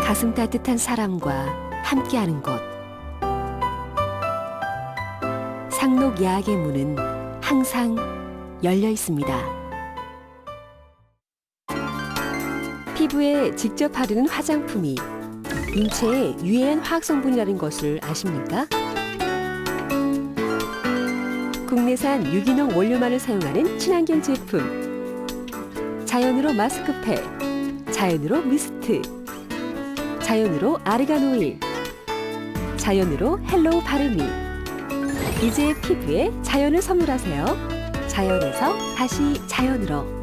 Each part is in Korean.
가슴 따뜻한 사람과 함께하는 곳. 상록 야학의 문은 항상 열려 있습니다. 피부에 직접 바르는 화장품이 인체에 유해한 화학성분이라는 것을 아십니까? 국내산 유기농 원료만을 사용하는 친환경 제품. 자연으로 마스크팩, 자연으로 미스트, 자연으로 아르간 오일, 자연으로 헬로우 바르미. 이제 피부에 자연을 선물하세요. 자연에서 다시 자연으로.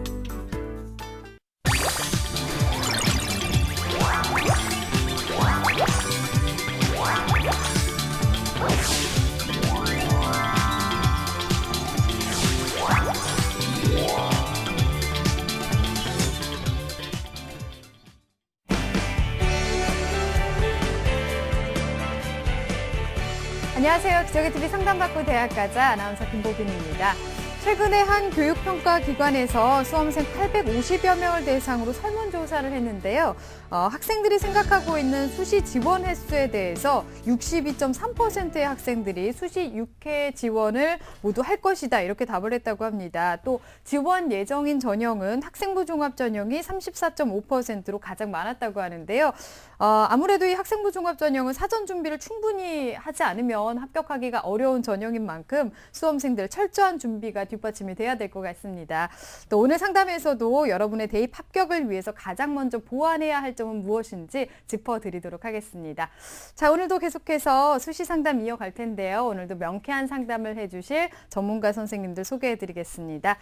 안녕하세요. 기적의TV 상담받고 대학가자 아나운서 김보빈입니다. 최근에 한 교육평가 기관에서 수험생 850여 명을 대상으로 설문조사를 했는데요. 학생들이 생각하고 있는 수시 지원 횟수에 대해서 62.3%의 학생들이 수시 6회 지원을 모두 할 것이다 이렇게 답을 했다고 합니다. 또 지원 예정인 전형은 학생부 종합 전형이 34.5%로 가장 많았다고 하는데요. 아무래도 이 학생부 종합 전형은 사전 준비를 충분히 하지 않으면 합격하기가 어려운 전형인 만큼 수험생들 철저한 준비가 뒷받침이 돼야 될 것 같습니다. 또 오늘 상담에서도 여러분의 대입 합격을 위해서 가장 먼저 보완해야 할 점은 무엇인지 짚어드리도록 하겠습니다. 자, 오늘도 계속해서 수시 상담 이어갈 텐데요. 오늘도 명쾌한 상담을 해주실 전문가 선생님들 소개해드리겠습니다.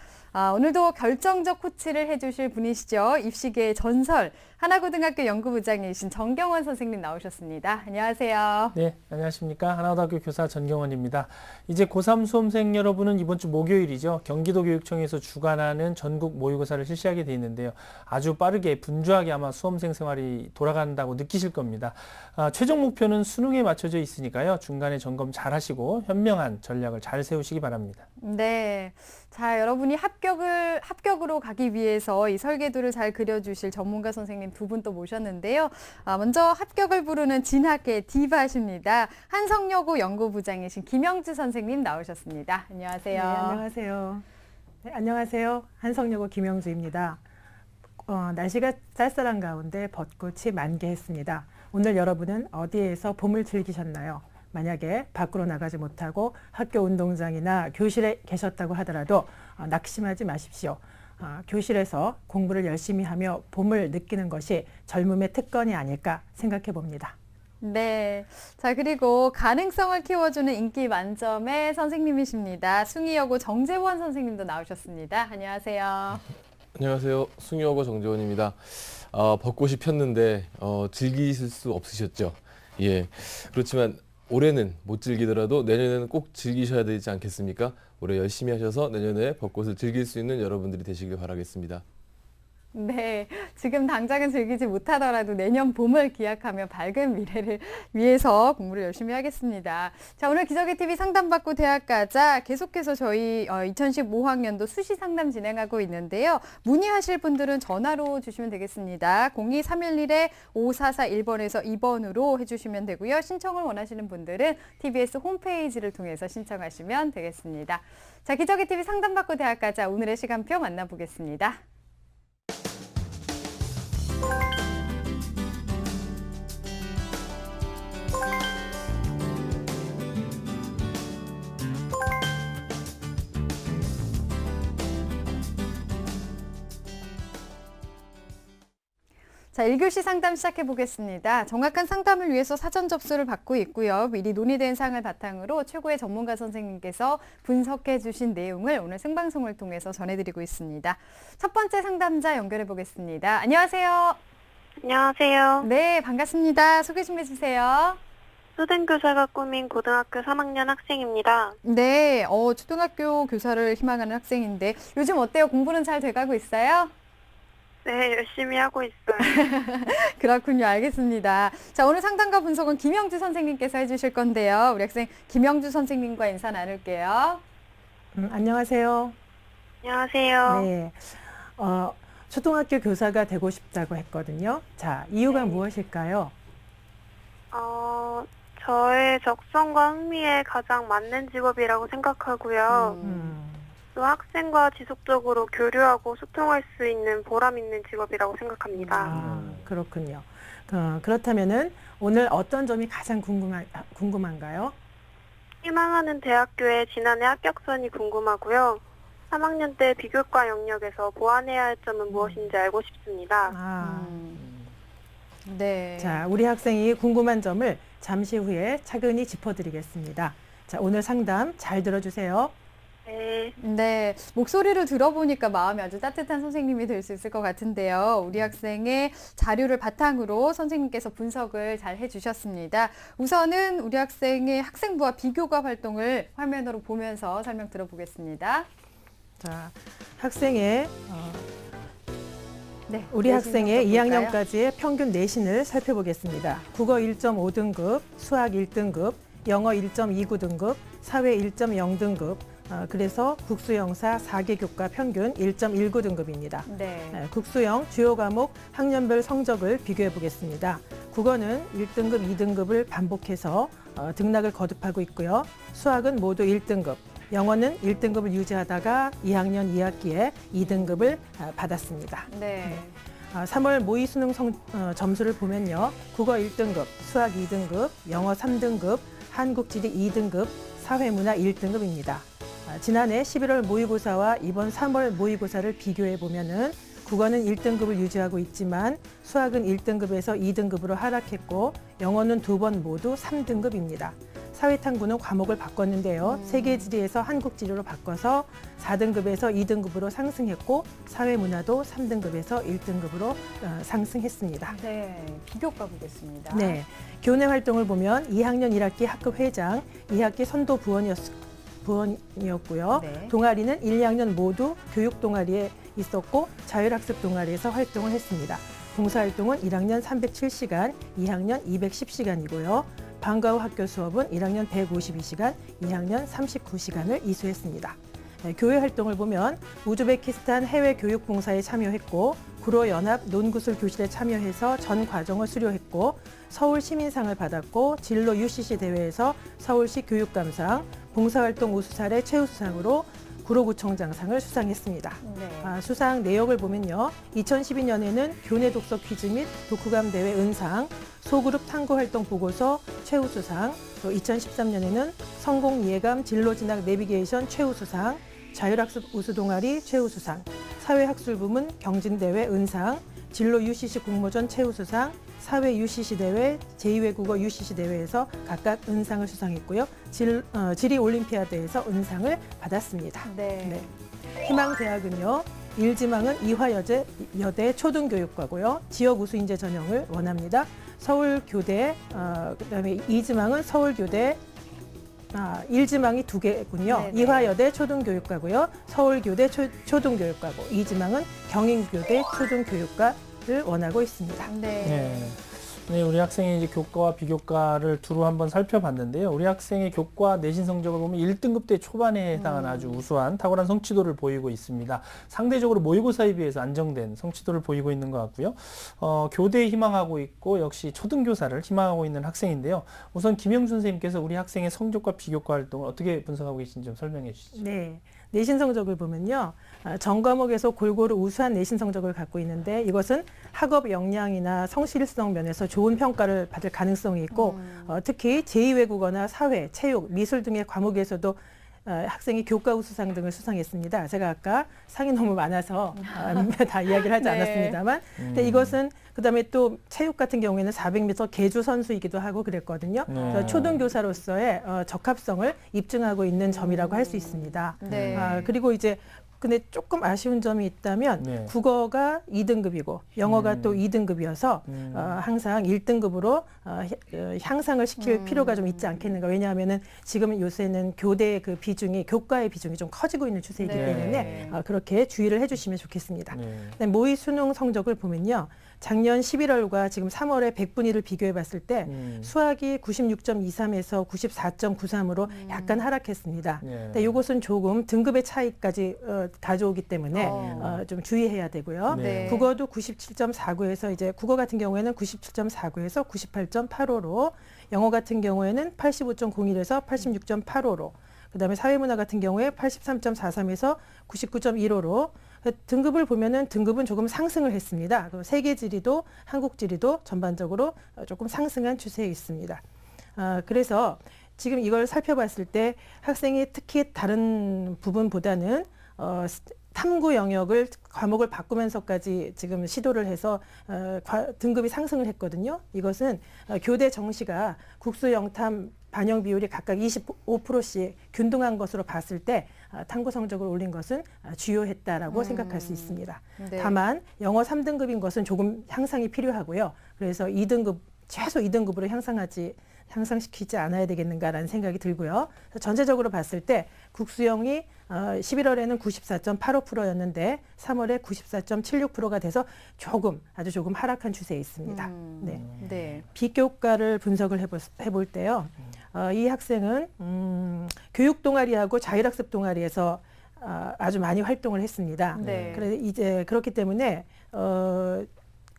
오늘도 결정적 코치를 해주실 분이시죠. 입시계의 전설, 하나고등학교 연구부장이신 정경원 선생님 나오셨습니다. 안녕하세요. 네, 안녕하십니까. 하나고등학교 교사 전경원입니다. 이제 고3 수험생 여러분은 이번 주 목요일이죠. 경기도교육청에서 주관하는 전국 모의고사를 실시하게 돼 있는데요. 아주 빠르게 분주하게 아마 수험생 생활이 돌아간다고 느끼실 겁니다. 최종 목표는 수능에 맞춰져 있으니까요. 중간에 점검 잘 하시고 현명한 전략을 잘 세우시기 바랍니다. 네. 자, 여러분이 합격으로 가기 위해서 이 설계도를 잘 그려주실 전문가 선생님 두 분 또 모셨는데요. 먼저 합격을 부르는 진학의 디바십니다. 한성여고 연구부장이신 김영주 선생님 나오셨습니다. 안녕하세요. 네, 안녕하세요. 네, 안녕하세요. 한성여고 김영주입니다. 날씨가 쌀쌀한 가운데 벚꽃이 만개했습니다. 오늘 여러분은 어디에서 봄을 즐기셨나요? 만약에 밖으로 나가지 못하고 학교 운동장이나 교실에 계셨다고 하더라도 낙심하지 마십시오. 교실에서 공부를 열심히 하며 봄을 느끼는 것이 젊음의 특권이 아닐까 생각해 봅니다. 네. 자, 그리고 가능성을 키워주는 인기 만점의 선생님이십니다. 숭이여고 정재원 선생님도 나오셨습니다. 안녕하세요. 안녕하세요. 숭이여고 정재원입니다. 벚꽃이 폈는데 즐기실 수 없으셨죠? 예. 그렇지만 올해는 못 즐기더라도 내년에는 꼭 즐기셔야 되지 않겠습니까? 올해 열심히 하셔서 내년에 벚꽃을 즐길 수 있는 여러분들이 되시길 바라겠습니다. 네, 지금 당장은 즐기지 못하더라도 내년 봄을 기약하며 밝은 미래를 위해서 공부를 열심히 하겠습니다. 자, 오늘 기적의TV 상담받고 대학가자 계속해서 저희 2015학년도 수시 상담 진행하고 있는데요. 문의하실 분들은 전화로 주시면 되겠습니다. 02-311-5441번에서 2번으로 해주시면 되고요. 신청을 원하시는 분들은 TBS 홈페이지를 통해서 신청하시면 되겠습니다. 자, 기적의TV 상담받고 대학가자 오늘의 시간표 만나보겠습니다. 자, 1교시 상담 시작해 보겠습니다. 정확한 상담을 위해서 사전 접수를 받고 있고요. 미리 논의된 사항을 바탕으로 최고의 전문가 선생님께서 분석해 주신 내용을 오늘 생방송을 통해서 전해드리고 있습니다. 첫 번째 상담자 연결해 보겠습니다. 안녕하세요. 안녕하세요. 네, 반갑습니다. 소개 좀 해주세요. 수등교사가 꿈인 고등학교 3학년 학생입니다. 네, 초등학교 교사를 희망하는 학생인데 요즘 어때요? 공부는 잘 돼가고 있어요? 네, 열심히 하고 있어요. 그렇군요. 알겠습니다. 자, 오늘 상담과 분석은 김영주 선생님께서 해주실 건데요. 우리 학생 김영주 선생님과 인사 나눌게요. 안녕하세요. 안녕하세요. 네. 초등학교 교사가 되고 싶다고 했거든요. 자, 이유가 네. 무엇일까요? 저의 적성과 흥미에 가장 맞는 직업이라고 생각하고요. 또 학생과 지속적으로 교류하고 소통할 수 있는 보람 있는 직업이라고 생각합니다. 아, 그렇군요. 그렇다면은 오늘 어떤 점이 가장 궁금한가요? 희망하는 대학교의 지난해 합격선이 궁금하고요. 3학년 때 비교과 영역에서 보완해야 할 점은 무엇인지 알고 싶습니다. 아, 네. 자, 우리 학생이 궁금한 점을 잠시 후에 차근히 짚어드리겠습니다. 자, 오늘 상담 잘 들어주세요. 네. 네, 목소리를 들어보니까 마음이 아주 따뜻한 선생님이 될 수 있을 것 같은데요. 우리 학생의 자료를 바탕으로 선생님께서 분석을 잘 해주셨습니다. 우선은 우리 학생의 학생부와 비교과 활동을 화면으로 보면서 설명 들어보겠습니다. 자, 학생의 네, 우리 내신 학생의 성적 볼까요? 2학년까지의 평균 내신을 살펴보겠습니다. 국어 1.5등급, 수학 1등급, 영어 1.29등급, 사회 1.0등급, 그래서 국수영사 4개 교과 평균 1.19등급입니다. 네. 국수영 주요 과목 학년별 성적을 비교해 보겠습니다. 국어는 1등급, 2등급을 반복해서 등락을 거듭하고 있고요. 수학은 모두 1등급, 영어는 1등급을 유지하다가 2학년 2학기에 2등급을 받았습니다. 네. 3월 모의 수능 점수를 보면요. 국어 1등급, 수학 2등급, 영어 3등급, 한국 지리 2등급, 사회문화 1등급입니다. 지난해 11월 모의고사와 이번 3월 모의고사를 비교해 보면은 국어는 1등급을 유지하고 있지만 수학은 1등급에서 2등급으로 하락했고 영어는 두 번 모두 3등급입니다. 사회탐구는 과목을 바꿨는데요. 세계지리에서 한국지리로 바꿔서 4등급에서 2등급으로 상승했고 사회문화도 3등급에서 1등급으로 상승했습니다. 네, 비교과 보겠습니다. 네, 교내 활동을 보면 2학년 1학기 학급 회장, 2학기 선도 부원이었고요. 네. 동아리는 1, 2학년 모두 교육 동아리에 있었고 자율학습 동아리에서 활동을 했습니다. 봉사활동은 1학년 307시간, 2학년 210시간이고요. 방과 후 학교 수업은 1학년 152시간, 2학년 39시간을 이수했습니다. 교회 활동을 보면 우즈베키스탄 해외 교육 봉사에 참여했고 구로연합 논구술 교실에 참여해서 전 과정을 수료했고 서울 시민상을 받았고 진로 UCC 대회에서 서울시 교육감상, 봉사활동 우수사례 최우수상으로 구로구청장상을 수상했습니다. 네. 수상 내역을 보면요. 2012년에는 교내 독서 퀴즈 및 독후감 대회 은상, 소그룹 탐구활동 보고서 최우수상, 또 2013년에는 성공 이해감 진로 진학 내비게이션 최우수상, 자율학습 우수동아리 최우수상, 사회학술 부문 경진대회 은상, 진로 UCC 공모전 최우수상, 사회 UCC 대회, 제2외국어 UCC 대회에서 각각 은상을 수상했고요. 지리 올림피아드에서 은상을 받았습니다. 네. 희망대학은요. 1지망은 이화여대 초등교육과고요. 지역 우수인재 전형을 원합니다. 서울교대, 그다음에 2지망은 서울교대, 1지망이 2개군요. 네네. 이화여대 초등교육과고요. 서울교대 초등교육과고 2지망은 경인교대 초등교육과를 원하고 있습니다. 네. 네, 우리 학생의 이제 교과와 비교과를 두루 한번 살펴봤는데요. 우리 학생의 교과 내신 성적을 보면 1등급대 초반에 해당하는 아주 우수한 탁월한 성취도를 보이고 있습니다. 상대적으로 모의고사에 비해서 안정된 성취도를 보이고 있는 것 같고요. 교대에 희망하고 있고 역시 초등교사를 희망하고 있는 학생인데요. 우선 김영준 선생님께서 우리 학생의 성적과 비교과 활동을 어떻게 분석하고 계신지 좀 설명해 주시죠. 네. 내신 성적을 보면요. 전 과목에서 골고루 우수한 내신 성적을 갖고 있는데 이것은 학업 역량이나 성실성 면에서 좋은 평가를 받을 가능성이 있고 특히 제2외국어나 사회, 체육, 미술 등의 과목에서도 학생이 교과 우수상 등을 수상했습니다. 제가 아까 상이 너무 많아서 다 이야기를 하지 네. 않았습니다만 근데 이것은 그다음에 또 체육 같은 경우에는 400m 계주 선수이기도 하고 그랬거든요. 그래서 초등교사로서의 적합성을 입증하고 있는 점이라고 할 수 있습니다. 네. 그리고 이제 근데 조금 아쉬운 점이 있다면 네. 국어가 2등급이고 영어가 또 2등급이어서 항상 1등급으로 향상을 시킬 필요가 좀 있지 않겠는가. 왜냐하면은 지금 요새는 교대의 그 비중이 교과의 비중이 좀 커지고 있는 추세이기 네. 때문에 그렇게 주의를 해주시면 좋겠습니다. 네. 모의 수능 성적을 보면요. 작년 11월과 지금 3월의 100분위를 비교해 봤을 때 수학이 96.23에서 94.93으로 약간 하락했습니다. 근데 이것은 조금 등급의 차이까지 가져오기 때문에 좀 주의해야 되고요. 네. 국어도 97.49에서 이제 국어 같은 경우에는 97.49에서 98.85로, 영어 같은 경우에는 85.01에서 86.85로, 그다음에 사회문화 같은 경우에 83.43에서 99.15로 등급을 보면은 등급은 조금 상승을 했습니다. 세계 지리도 한국 지리도 전반적으로 조금 상승한 추세에 있습니다. 그래서 지금 이걸 살펴봤을 때 학생이 특히 다른 부분보다는 탐구 영역을 과목을 바꾸면서까지 지금 시도를 해서 등급이 상승을 했거든요. 이것은 교대 정시가 국수 영탐 반영 비율이 각각 25%씩 균등한 것으로 봤을 때 탐구 성적을 올린 것은 주요했다라고 생각할 수 있습니다. 네. 다만 영어 3등급인 것은 조금 향상이 필요하고요. 그래서 2등급, 최소 2등급으로 향상시키지 않아야 되겠는가라는 생각이 들고요. 전체적으로 봤을 때 국수영이 11월에는 94.85%였는데 3월에 94.76%가 돼서 아주 조금 하락한 추세에 있습니다. 네. 네. 비교과를 분석을 해볼 때요. 이 학생은 교육 동아리하고 자율학습 동아리에서 아주 많이 활동을 했습니다. 네. 그래서 이제 그렇기 때문에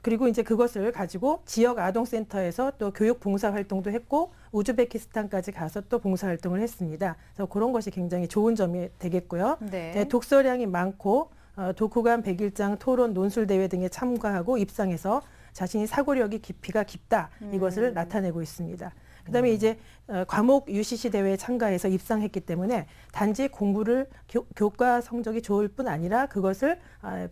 그리고 이제 그것을 가지고 지역 아동센터에서 또 교육 봉사 활동도 했고 우즈베키스탄까지 가서 또 봉사 활동을 했습니다. 그래서 그런 것이 굉장히 좋은 점이 되겠고요. 네. 네, 독서량이 많고 독후감 100일장 토론 논술 대회 등에 참가하고 입상해서 자신이 사고력이 깊이가 깊다 이것을 나타내고 있습니다. 그다음에 이제 과목 UCC 대회에 참가해서 입상했기 때문에 단지 공부를 교과 성적이 좋을 뿐 아니라 그것을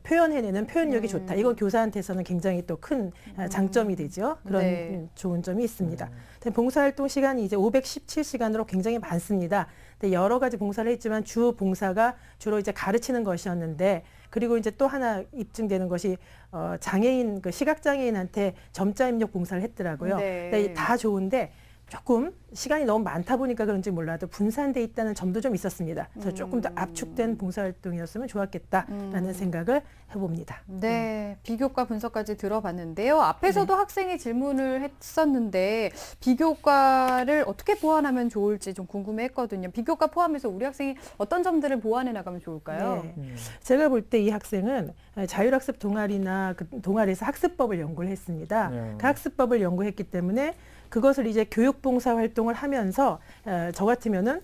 표현해내는 표현력이 좋다. 이건 교사한테서는 굉장히 또 큰 장점이 되죠. 그런 네. 좋은 점이 있습니다. 봉사활동 시간이 이제 517시간으로 굉장히 많습니다. 근데 여러 가지 봉사를 했지만 주 봉사가 주로 이제 가르치는 것이었는데, 그리고 이제 또 하나 입증되는 것이 장애인, 시각장애인한테 점자 입력 봉사를 했더라고요. 네. 근데 다 좋은데 조금 시간이 너무 많다 보니까 그런지 몰라도 분산돼 있다는 점도 좀 있었습니다. 그래서 조금 더 압축된 봉사활동이었으면 좋았겠다라는 생각을 해봅니다. 네, 비교과 분석까지 들어봤는데요. 앞에서도 학생이 질문을 했었는데 비교과를 어떻게 보완하면 좋을지 좀 궁금해했거든요. 비교과 포함해서 우리 학생이 어떤 점들을 보완해 나가면 좋을까요? 네. 제가 볼 때 이 학생은 자율학습 동아리나 그 동아리에서 학습법을 연구를 했습니다. 네. 그 학습법을 연구했기 때문에 그것을 이제 교육봉사 활동을 하면서 저 같으면은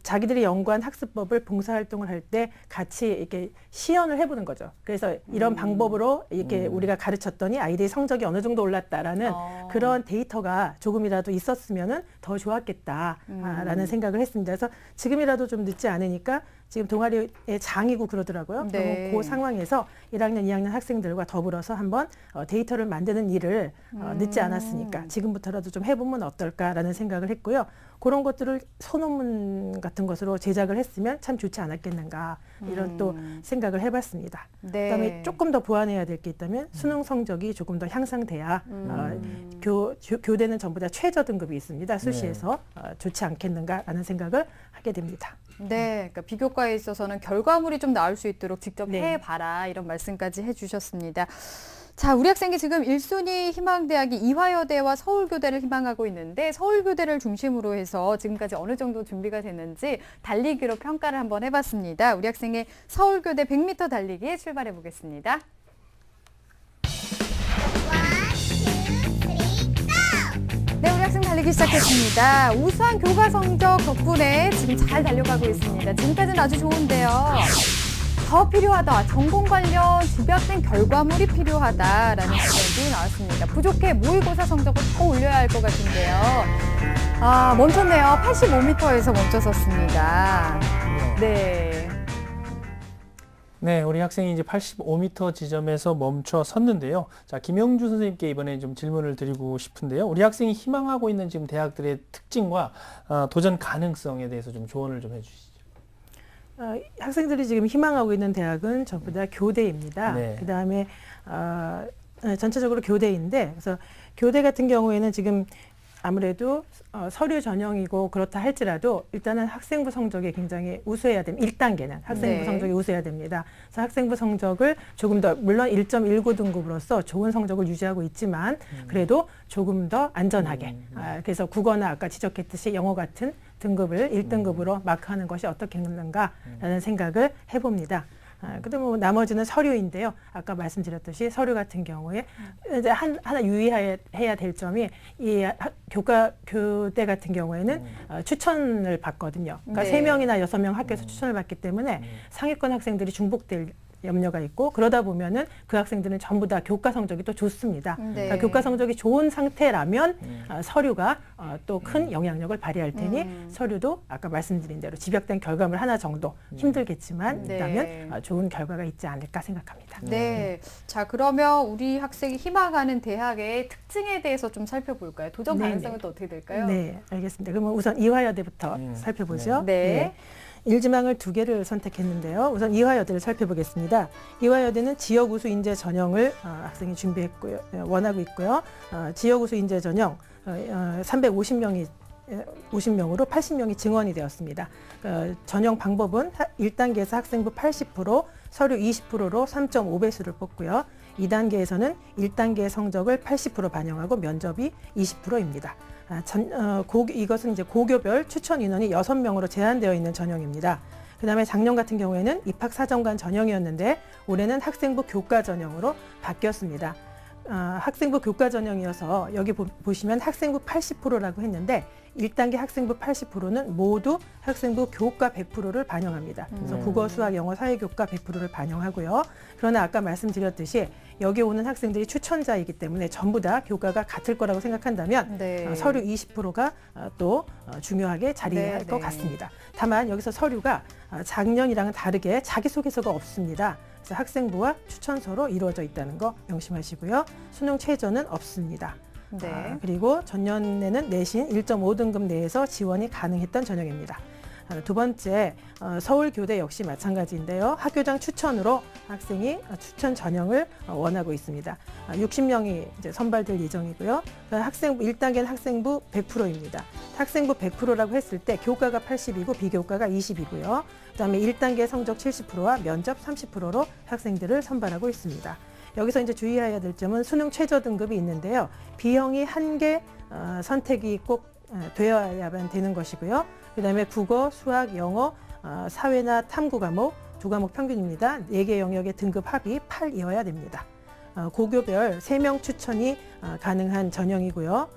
자기들이 연구한 학습법을 봉사활동을 할 때 같이 이렇게 시연을 해보는 거죠. 그래서 이런 방법으로 이렇게 우리가 가르쳤더니 아이들이 성적이 어느 정도 올랐다라는 그런 데이터가 조금이라도 있었으면은 더 좋았겠다라는 생각을 했습니다. 그래서 지금이라도 좀 늦지 않으니까 지금 동아리의 장이고 그러더라고요. 네. 그럼 그 상황에서 1학년, 2학년 학생들과 더불어서 한번 데이터를 만드는 일을 늦지 않았으니까 지금부터라도 좀 해보면 어떨까라는 생각을 했고요. 그런 것들을 소논문 같은 것으로 제작을 했으면 참 좋지 않았겠는가 이런 또 생각을 해봤습니다. 네. 그다음에 조금 더 보완해야 될 게 있다면 수능 성적이 조금 더 향상돼야 교대는 전부 다 최저 등급이 있습니다. 수시에서 좋지 않겠는가라는 생각을 하게 됩니다. 네, 그러니까 비교과에 있어서는 결과물이 좀 나올 수 있도록 직접 네. 해봐라 이런 말씀까지 해주셨습니다. 자, 우리 학생이 지금 1순위 희망대학이 이화여대와 서울교대를 희망하고 있는데 서울교대를 중심으로 해서 지금까지 어느 정도 준비가 됐는지 달리기로 평가를 한번 해봤습니다. 우리 학생의 서울교대 100m 달리기 출발해 보겠습니다. 네, 우리 학생 달리기 시작했습니다. 우수한 교과 성적 덕분에 지금 잘 달려가고 있습니다. 지금까지는 아주 좋은데요. 더 필요하다. 전공 관련 집약된 결과물이 필요하다라는 지적이 나왔습니다. 부족해. 모의고사 성적을 더 올려야 할 것 같은데요. 아, 멈췄네요. 85m에서 멈춰섰습니다. 네. 네, 우리 학생이 이제 85m 지점에서 멈춰 섰는데요. 자, 김영주 선생님께 이번에 좀 질문을 드리고 싶은데요. 우리 학생이 희망하고 있는 지금 대학들의 특징과 도전 가능성에 대해서 좀 조언을 좀 해주시죠. 학생들이 지금 희망하고 있는 대학은 전부 다 교대입니다. 네. 그 다음에 전체적으로 교대인데, 그래서 교대 같은 경우에는 지금 아무래도 서류 전형이고 그렇다 할지라도 일단은 학생부 성적이 굉장히 우수해야 됩니다. 1단계는 학생부 네. 성적이 우수해야 됩니다. 그래서 학생부 성적을 조금 더 물론 1.19 등급으로서 좋은 성적을 유지하고 있지만 그래도 조금 더 안전하게 그래서 국어나 아까 지적했듯이 영어 같은 등급을 1등급으로 마크하는 것이 어떻겠는가라는 생각을 해봅니다. 그다음에 뭐 나머지는 서류인데요. 아까 말씀드렸듯이 서류 같은 경우에 이제 하나 유의해야 될 점이 이 교대 같은 경우에는 추천을 받거든요. 그러니까 네. 3명이나 6명 학교에서 추천을 받기 때문에 상위권 학생들이 중복될 염려가 있고 그러다 보면은 그 학생들은 전부 다 교과 성적이 또 좋습니다. 네. 그러니까 교과 성적이 좋은 상태라면 서류가 또 큰 영향력을 발휘할 테니 서류도 아까 말씀드린 대로 집약된 결과물 하나 정도 힘들겠지만 네. 있다면 좋은 결과가 있지 않을까 생각합니다. 네. 자, 그러면 우리 학생이 희망하는 대학의 특징에 대해서 좀 살펴볼까요? 도전 네네. 가능성은 또 어떻게 될까요? 네, 알겠습니다. 그러면 우선 이화여대부터 살펴보죠. 네. 일지망을 2개를 선택했는데요. 우선 이화여대를 살펴보겠습니다. 이화여대는 지역 우수 인재 전형을 학생이 준비했고요, 원하고 있고요. 지역 우수 인재 전형 350명으로 80명이 증원이 되었습니다. 전형 방법은 1단계에서 학생부 80%, 서류 20%로 3.5배수를 뽑고요. 2단계에서는 1단계 성적을 80% 반영하고 면접이 20%입니다. 이것은 이제 고교별 추천 인원이 6명으로 제한되어 있는 전형입니다. 그 다음에 작년 같은 경우에는 입학사정관 전형이었는데 올해는 학생부 교과 전형으로 바뀌었습니다. 학생부 교과 전형이어서 여기 보시면 학생부 80%라고 했는데 1단계 학생부 80%는 모두 학생부 교과 100%를 반영합니다. 그래서 국어, 수학, 영어, 사회교과 100%를 반영하고요. 그러나 아까 말씀드렸듯이 여기 오는 학생들이 추천자이기 때문에 전부 다 교과가 같을 거라고 생각한다면 네. 서류 20%가 또 중요하게 자리할 네, 것 네. 같습니다. 다만 여기서 서류가 작년이랑은 다르게 자기소개서가 없습니다. 그래서 학생부와 추천서로 이루어져 있다는 거 명심하시고요. 수능 최저는 없습니다. 네. 그리고 전년에는 내신 1.5등급 내에서 지원이 가능했던 전형입니다. 두 번째, 서울교대 역시 마찬가지인데요. 학교장 추천으로 학생이 추천 전형을 원하고 있습니다. 60명이 이제 선발될 예정이고요. 학생부 1단계는 학생부 100%입니다. 학생부 100%라고 했을 때 교과가 80이고 비교과가 20이고요. 그다음에 1단계 성적 70%와 면접 30%로 학생들을 선발하고 있습니다. 여기서 이제 주의해야 될 점은 수능 최저 등급이 있는데요. B형이 1개 선택이 꼭 되어야만 되는 것이고요. 그다음에 국어, 수학, 영어, 사회나 탐구 과목 2과목 평균입니다. 4개 영역의 등급 합이 8이어야 됩니다. 고교별 3명 추천이 가능한 전형이고요.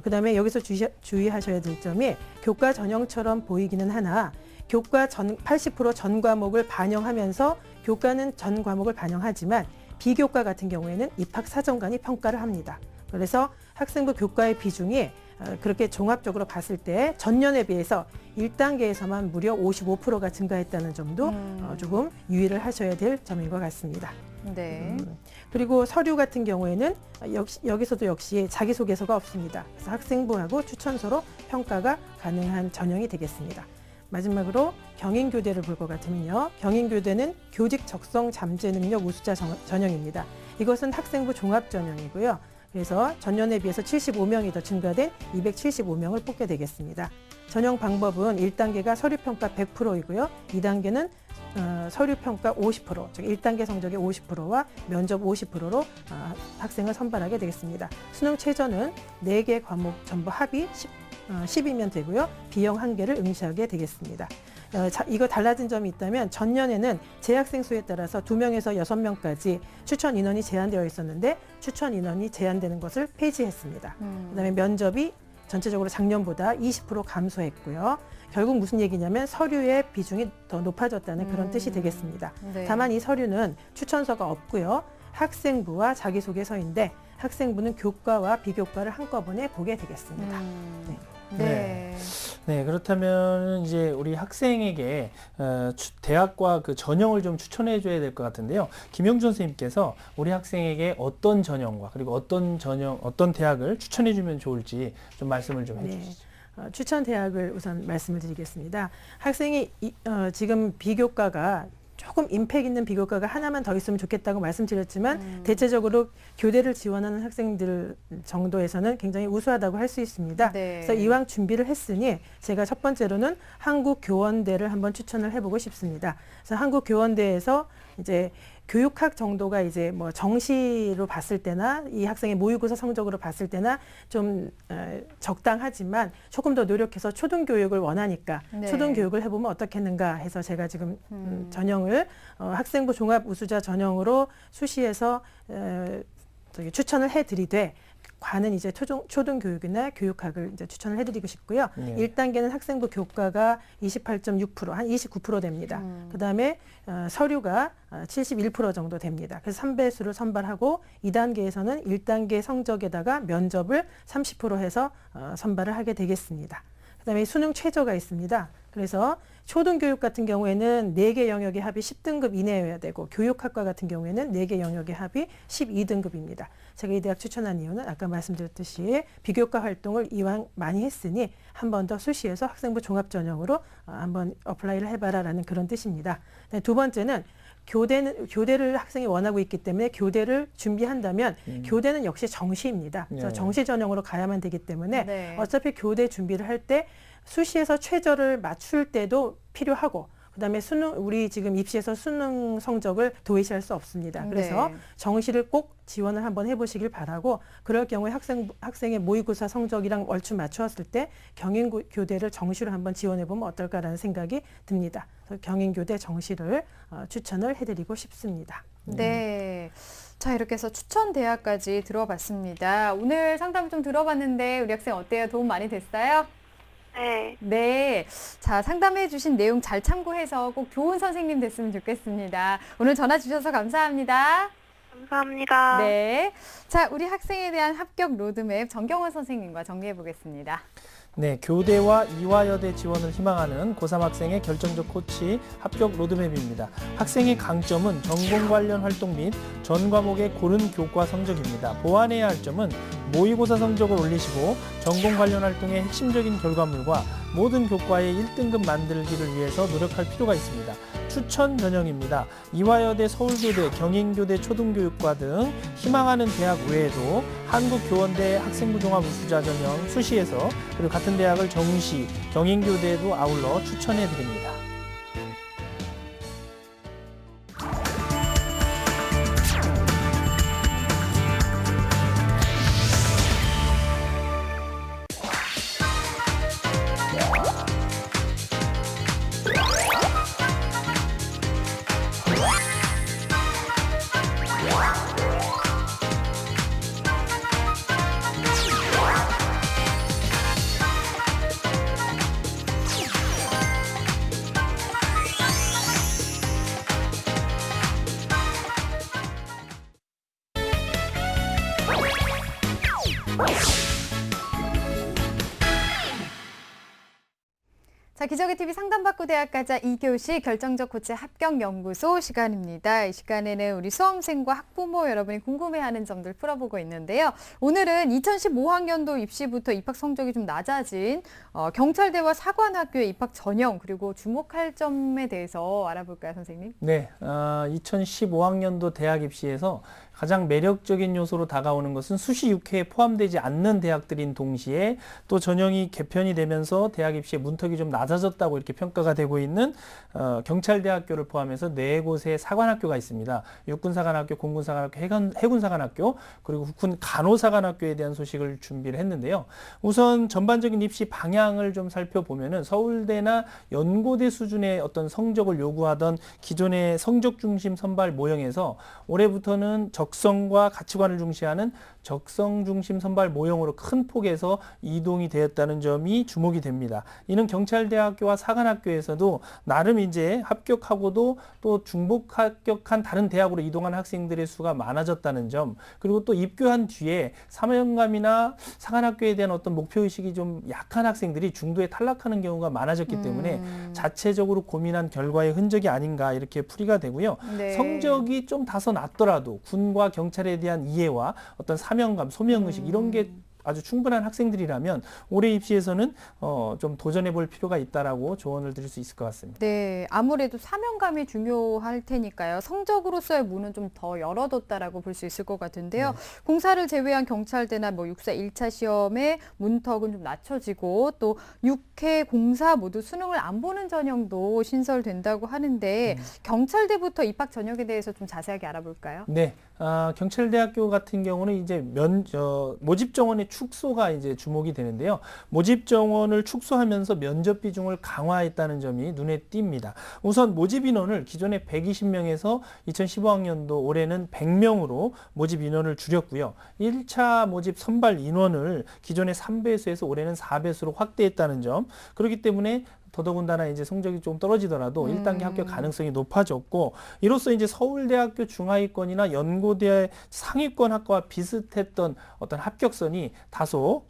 그다음에 여기서 주의하셔야 될 점이 교과 전형처럼 보이기는 하나 교과 80% 전 과목을 반영하면서 교과는 전 과목을 반영하지만 비교과 같은 경우에는 입학사정관이 평가를 합니다. 그래서 학생부 교과의 비중이 그렇게 종합적으로 봤을 때 전년에 비해서 1단계에서만 무려 55%가 증가했다는 점도 조금 유의를 하셔야 될 점인 것 같습니다. 네. 그리고 서류 같은 경우에는 여기서도 역시 자기소개서가 없습니다. 그래서 학생부하고 추천서로 평가가 가능한 전형이 되겠습니다. 마지막으로 경인교대를 볼 것 같으면요. 경인교대는 교직 적성 잠재 능력 우수자 전형입니다. 이것은 학생부 종합 전형이고요. 그래서 전년에 비해서 75명이 더 증가된 275명을 뽑게 되겠습니다. 전형 방법은 1단계가 서류평가 100%이고요. 2단계는 서류평가 50%, 즉 1단계 성적의 50%와 면접 50%로 학생을 선발하게 되겠습니다. 수능 최저는 4개 과목 전부 합이 10이면 되고요. B형 1개를 응시하게 되겠습니다. 이거 달라진 점이 있다면 전년에는 재학생 수에 따라서 2명에서 6명까지 추천 인원이 제한되어 있었는데 추천 인원이 제한되는 것을 폐지했습니다. 그다음에 면접이 전체적으로 작년보다 20% 감소했고요. 결국 무슨 얘기냐면 서류의 비중이 더 높아졌다는 그런 뜻이 되겠습니다. 네. 다만 이 서류는 추천서가 없고요. 학생부와 자기소개서인데 학생부는 교과와 비교과를 한꺼번에 보게 되겠습니다. 네. 네. 네, 그렇다면 이제 우리 학생에게 대학과 그 전형을 좀 추천해 줘야 될 것 같은데요. 김영준 선생님께서 우리 학생에게 어떤 전형과 그리고 어떤 대학을 추천해 주면 좋을지 좀 말씀을 좀 해주시죠. 추천 대학을 우선 말씀을 드리겠습니다. 학생이 지금 비교과가 조금 임팩 있는 비교과가 하나만 더 있으면 좋겠다고 말씀드렸지만 대체적으로 교대를 지원하는 학생들 정도에서는 굉장히 우수하다고 할 수 있습니다. 네. 그래서 이왕 준비를 했으니 제가 첫 번째로는 한국교원대를 한번 추천을 해보고 싶습니다. 그래서 한국교원대에서 이제 교육학 정도가 이제 뭐 정시로 봤을 때나 이 학생의 모의고사 성적으로 봤을 때나 좀 적당하지만 조금 더 노력해서 초등교육을 원하니까 네. 초등교육을 해보면 어떻겠는가 해서 제가 지금 전형을 학생부 종합 우수자 전형으로 수시에서 추천을 해드리되 과는 이제 초등교육이나 교육학을 이제 추천을 해드리고 싶고요. 네. 1단계는 학생부 교과가 28.6%, 한 29% 됩니다. 그다음에 서류가 71% 정도 됩니다. 그래서 3배수를 선발하고 2단계에서는 1단계 성적에다가 면접을 30% 해서 선발을 하게 되겠습니다. 그다음에 수능 최저가 있습니다. 그래서 초등교육 같은 경우에는 4개 영역의 합이 10등급 이내여야 되고 교육학과 같은 경우에는 4개 영역의 합이 12등급입니다. 제가 이 대학 추천한 이유는 아까 말씀드렸듯이 비교과 활동을 이왕 많이 했으니 한 번 더 수시에서 학생부 종합전형으로 한번 어플라이를 해봐라라는 그런 뜻입니다. 두 번째는 교대를 학생이 원하고 있기 때문에 교대를 준비한다면 교대는 역시 정시입니다. 그래서 네. 정시 전형으로 가야만 되기 때문에 네. 어차피 교대 준비를 할 때 수시에서 최저를 맞출 때도 필요하고 그다음에 우리 지금 입시에서 수능 성적을 도외시할 수 없습니다. 그래서 네. 정시를 꼭 지원을 한번 해보시길 바라고 그럴 경우에 학생의 모의고사 성적이랑 얼추 맞추었을 때 경인교대를 정시로 한번 지원해보면 어떨까라는 생각이 듭니다. 그래서 경인교대 정시를 추천을 해드리고 싶습니다. 네. 자, 이렇게 해서 추천 대학까지 들어봤습니다. 오늘 상담 좀 들어봤는데 우리 학생 어때요? 도움 많이 됐어요? 네. 네. 자, 상담해 주신 내용 잘 참고해서 꼭 좋은 선생님 됐으면 좋겠습니다. 오늘 전화 주셔서 감사합니다. 감사합니다. 네. 자, 우리 학생에 대한 합격 로드맵 정경원 선생님과 정리해 보겠습니다. 네, 교대와 이화여대 지원을 희망하는 고3 학생의 결정적 코치 합격 로드맵입니다. 학생의 강점은 전공 관련 활동 및 전 과목의 고른 교과 성적입니다. 보완해야 할 점은 모의고사 성적을 올리시고 전공 관련 활동의 핵심적인 결과물과 모든 교과의 1등급 만들기를 위해서 노력할 필요가 있습니다. 추천 전형입니다. 이화여대, 서울교대, 경인교대 초등교육과 등 희망하는 대학 외에도 한국교원대 학생부 종합 우수자 전형 수시에서 그리고 같은 대학을 정시, 경인교대에도 아울러 추천해 드립니다. 자, 기적의 TV 상담받고 대학 가자 2교시 결정적 코치 합격 연구소 시간입니다. 이 시간에는 우리 수험생과 학부모 여러분이 궁금해하는 점들 풀어보고 있는데요. 오늘은 2015학년도 입시부터 입학 성적이 좀 낮아진 경찰대와 사관학교의 입학 전형 그리고 주목할 점에 대해서 알아볼까요, 선생님? 네, 2015학년도 대학 입시에서 가장 매력적인 요소로 다가오는 것은 수시 6회에 포함되지 않는 대학들인 동시에 또 전형이 개편이 되면서 대학 입시의 문턱이 좀 낮아졌다고 이렇게 평가가 되고 있는 경찰대학교를 포함해서 4곳의 사관학교가 있습니다. 육군사관학교, 공군사관학교, 해군사관학교, 그리고 국군 간호사관학교에 대한 소식을 준비를 했는데요. 우선 전반적인 입시 방향을 좀 살펴보면은 서울대나 연고대 수준의 어떤 성적을 요구하던 기존의 성적 중심 선발 모형에서 올해부터는 적성과 가치관을 중시하는 적성 중심 선발 모형으로 큰 폭에서 이동이 되었다는 점이 주목이 됩니다. 이는 경찰대학교와 사관학교에서도 나름 이제 합격하고도 또 중복 합격한 다른 대학으로 이동한 학생들의 수가 많아졌다는 점, 그리고 또 입교한 뒤에 사명감이나 사관학교에 대한 어떤 목표의식이 좀 약한 학생들이 중도에 탈락하는 경우가 많아졌기 때문에 자체적으로 고민한 결과의 흔적이 아닌가 이렇게 풀이가 되고요. 네. 성적이 좀 다소 낮더라도 군과 경찰에 대한 이해와 어떤 사명감, 소명의식 이런 게 아주 충분한 학생들이라면 올해 입시에서는 좀 도전해 볼 필요가 있다라고 조언을 드릴 수 있을 것 같습니다. 네, 아무래도 사명감이 중요할 테니까요. 성적으로서의 문은 좀 더 열어뒀다라고 볼 수 있을 것 같은데요. 네. 공사를 제외한 경찰대나 뭐 육사 1차 시험의 문턱은 좀 낮춰지고 또 6회 공사 모두 수능을 안 보는 전형도 신설된다고 하는데 경찰대부터 입학 전형에 대해서 좀 자세하게 알아볼까요? 네, 경찰대학교 같은 경우는 이제 모집 정원의 축소가 이제 주목이 되는데요. 모집 정원을 축소하면서 면접 비중을 강화했다는 점이 눈에 띕니다. 우선 모집 인원을 기존에 120명에서 2015학년도 올해는 100명으로 모집 인원을 줄였고요. 1차 모집 선발 인원을 기존의 3배수에서 올해는 4배수로 확대했다는 점. 그렇기 때문에 더더군다나 이제 성적이 좀 떨어지더라도 1단계 합격 가능성이 높아졌고, 이로써 이제 서울대학교 중하위권이나 연고대 상위권 학과와 비슷했던 어떤 합격선이 다소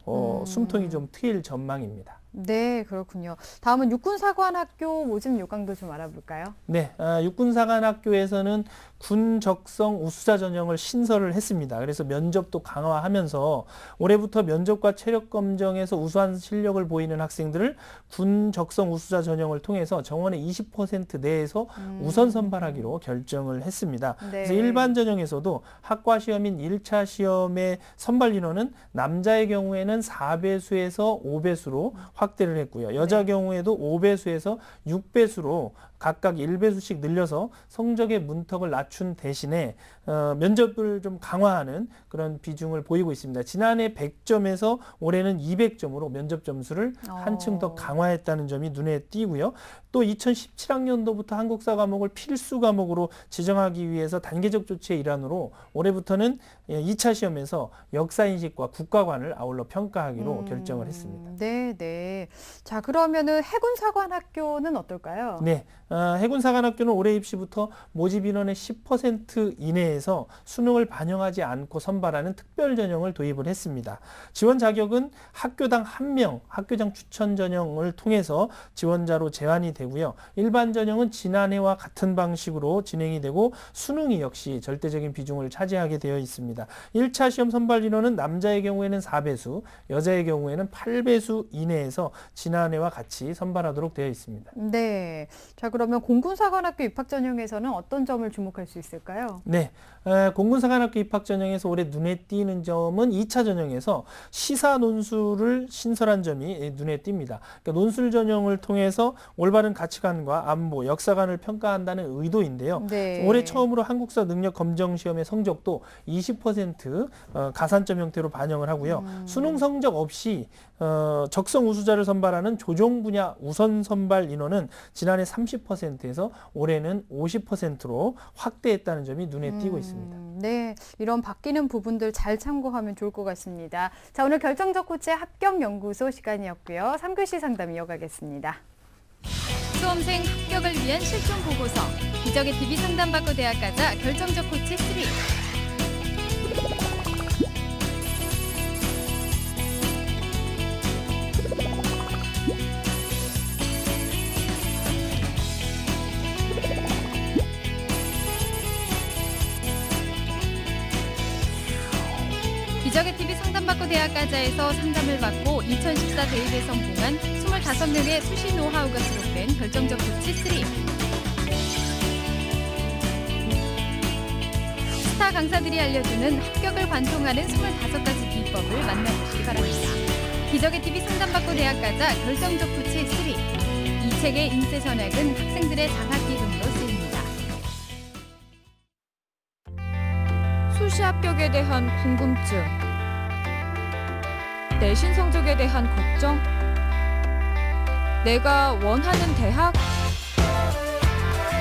숨통이 좀 트일 전망입니다. 네, 그렇군요. 다음은 육군사관학교 모집 요강도 좀 알아볼까요? 네, 육군사관학교에서는 군 적성 우수자 전형을 신설을 했습니다. 그래서 면접도 강화하면서 올해부터 면접과 체력 검정에서 우수한 실력을 보이는 학생들을 군 적성 우수자 전형을 통해서 정원의 20% 내에서 우선 선발하기로 결정을 했습니다. 네. 그래서 일반 전형에서도 학과 시험인 1차 시험의 선발 인원은 남자의 경우에는 4배수에서 5배수로 확대를 했고요. 여자 경우에도 5배수에서 6배수로 각각 1배수씩 늘려서 성적의 문턱을 낮춘 대신에 면접을 좀 강화하는 그런 비중을 보이고 있습니다. 지난해 100점에서 올해는 200점으로 면접 점수를 한층 더 강화했다는 점이 눈에 띄고요. 또 2017학년도부터 한국사 과목을 필수 과목으로 지정하기 위해서 단계적 조치의 일환으로 올해부터는 2차 시험에서 역사인식과 국가관을 아울러 평가하기로 결정을 했습니다. 네, 네. 자, 그러면은 해군사관학교는 어떨까요? 네, 해군사관학교는 올해 입시부터 모집 인원의 10% 이내에서 수능을 반영하지 않고 선발하는 특별 전형을 도입을 했습니다. 지원 자격은 학교당 1명, 학교장 추천 전형을 통해서 지원자로 제한이 되고요. 일반 전형은 지난해와 같은 방식으로 진행이 되고 수능이 역시 절대적인 비중을 차지하게 되어 있습니다. 1차 시험 선발 인원은 남자의 경우에는 4배수, 여자의 경우에는 8배수 이내에서 지난해와 같이 선발하도록 되어 있습니다. 네. 자, 그러면 공군사관학교 입학 전형에서는 어떤 점을 주목할 수 있을까요? 네, 공군사관학교 입학 전형에서 올해 눈에 띄는 점은 2차 전형에서 시사 논술을 신설한 점이 눈에 띕니다. 그러니까 논술 전형을 통해서 올바른 가치관과 안보, 역사관을 평가한다는 의도인데요. 네. 올해 처음으로 한국사 능력 검정 시험의 성적도 20% 가산점 형태로 반영을 하고요. 수능 성적 없이 적성 우수자를 선발하는 조종 분야 우선 선발 인원은 지난해 30%에서 올해는 50%로 확대했다는 점이 눈에 띄고 있습니다. 네, 이런 바뀌는 부분들 잘 참고하면 좋을 것 같습니다. 자, 오늘 결정적 코치 합격연구소 시간이었고요. 3교시 상담 이어가겠습니다. 수험생 합격을 위한 실종 보고서, 기적의 TV 상담받고 대학 가자 결정적 코치 3. 기적의 TV 상담받고 대학 가자에서 상담을 받고 2014 대입에 성공한 25명의 수시 노하우가 수록된 결정적 코치 3. 스타 강사들이 알려주는 합격을 관통하는 25가지 비법을 만나보시기 바랍니다. 기적의 TV 상담받고 대학 가자 결정적 코치 3. 이 책의 인쇄 전약은 학생들의 장학기금으로 쓰입니다. 수시 합격에 대한 궁금증, 내신 성적에 대한 걱정, 내가 원하는 대학,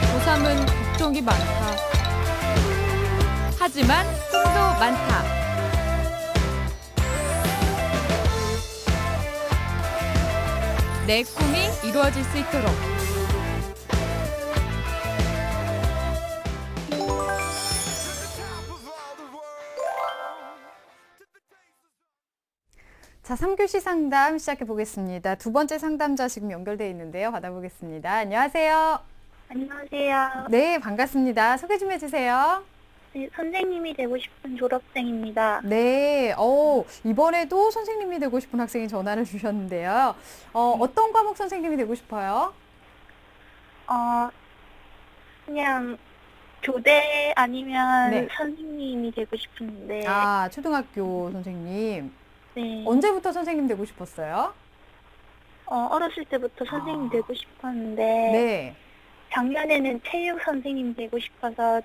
고3은 걱정이 많다. 하지만 꿈도 많다. 내 꿈이 이루어질 수 있도록. 자, 3교시 상담 시작해 보겠습니다. 두 번째 상담자 지금 연결되어 있는데요. 받아보겠습니다. 안녕하세요. 안녕하세요. 네, 반갑습니다. 소개 좀 해주세요. 네, 선생님이 되고 싶은 졸업생입니다. 네, 이번에도 선생님이 되고 싶은 학생이 전화를 주셨는데요. 어떤 과목 선생님이 되고 싶어요? 그냥 교대 아니면 네. 선생님이 되고 싶은데, 아, 초등학교 선생님. 네. 언제부터 선생님 되고 싶었어요? 어렸을 때부터 선생님 되고 싶었는데, 네. 작년에는 체육 선생님 되고 싶어서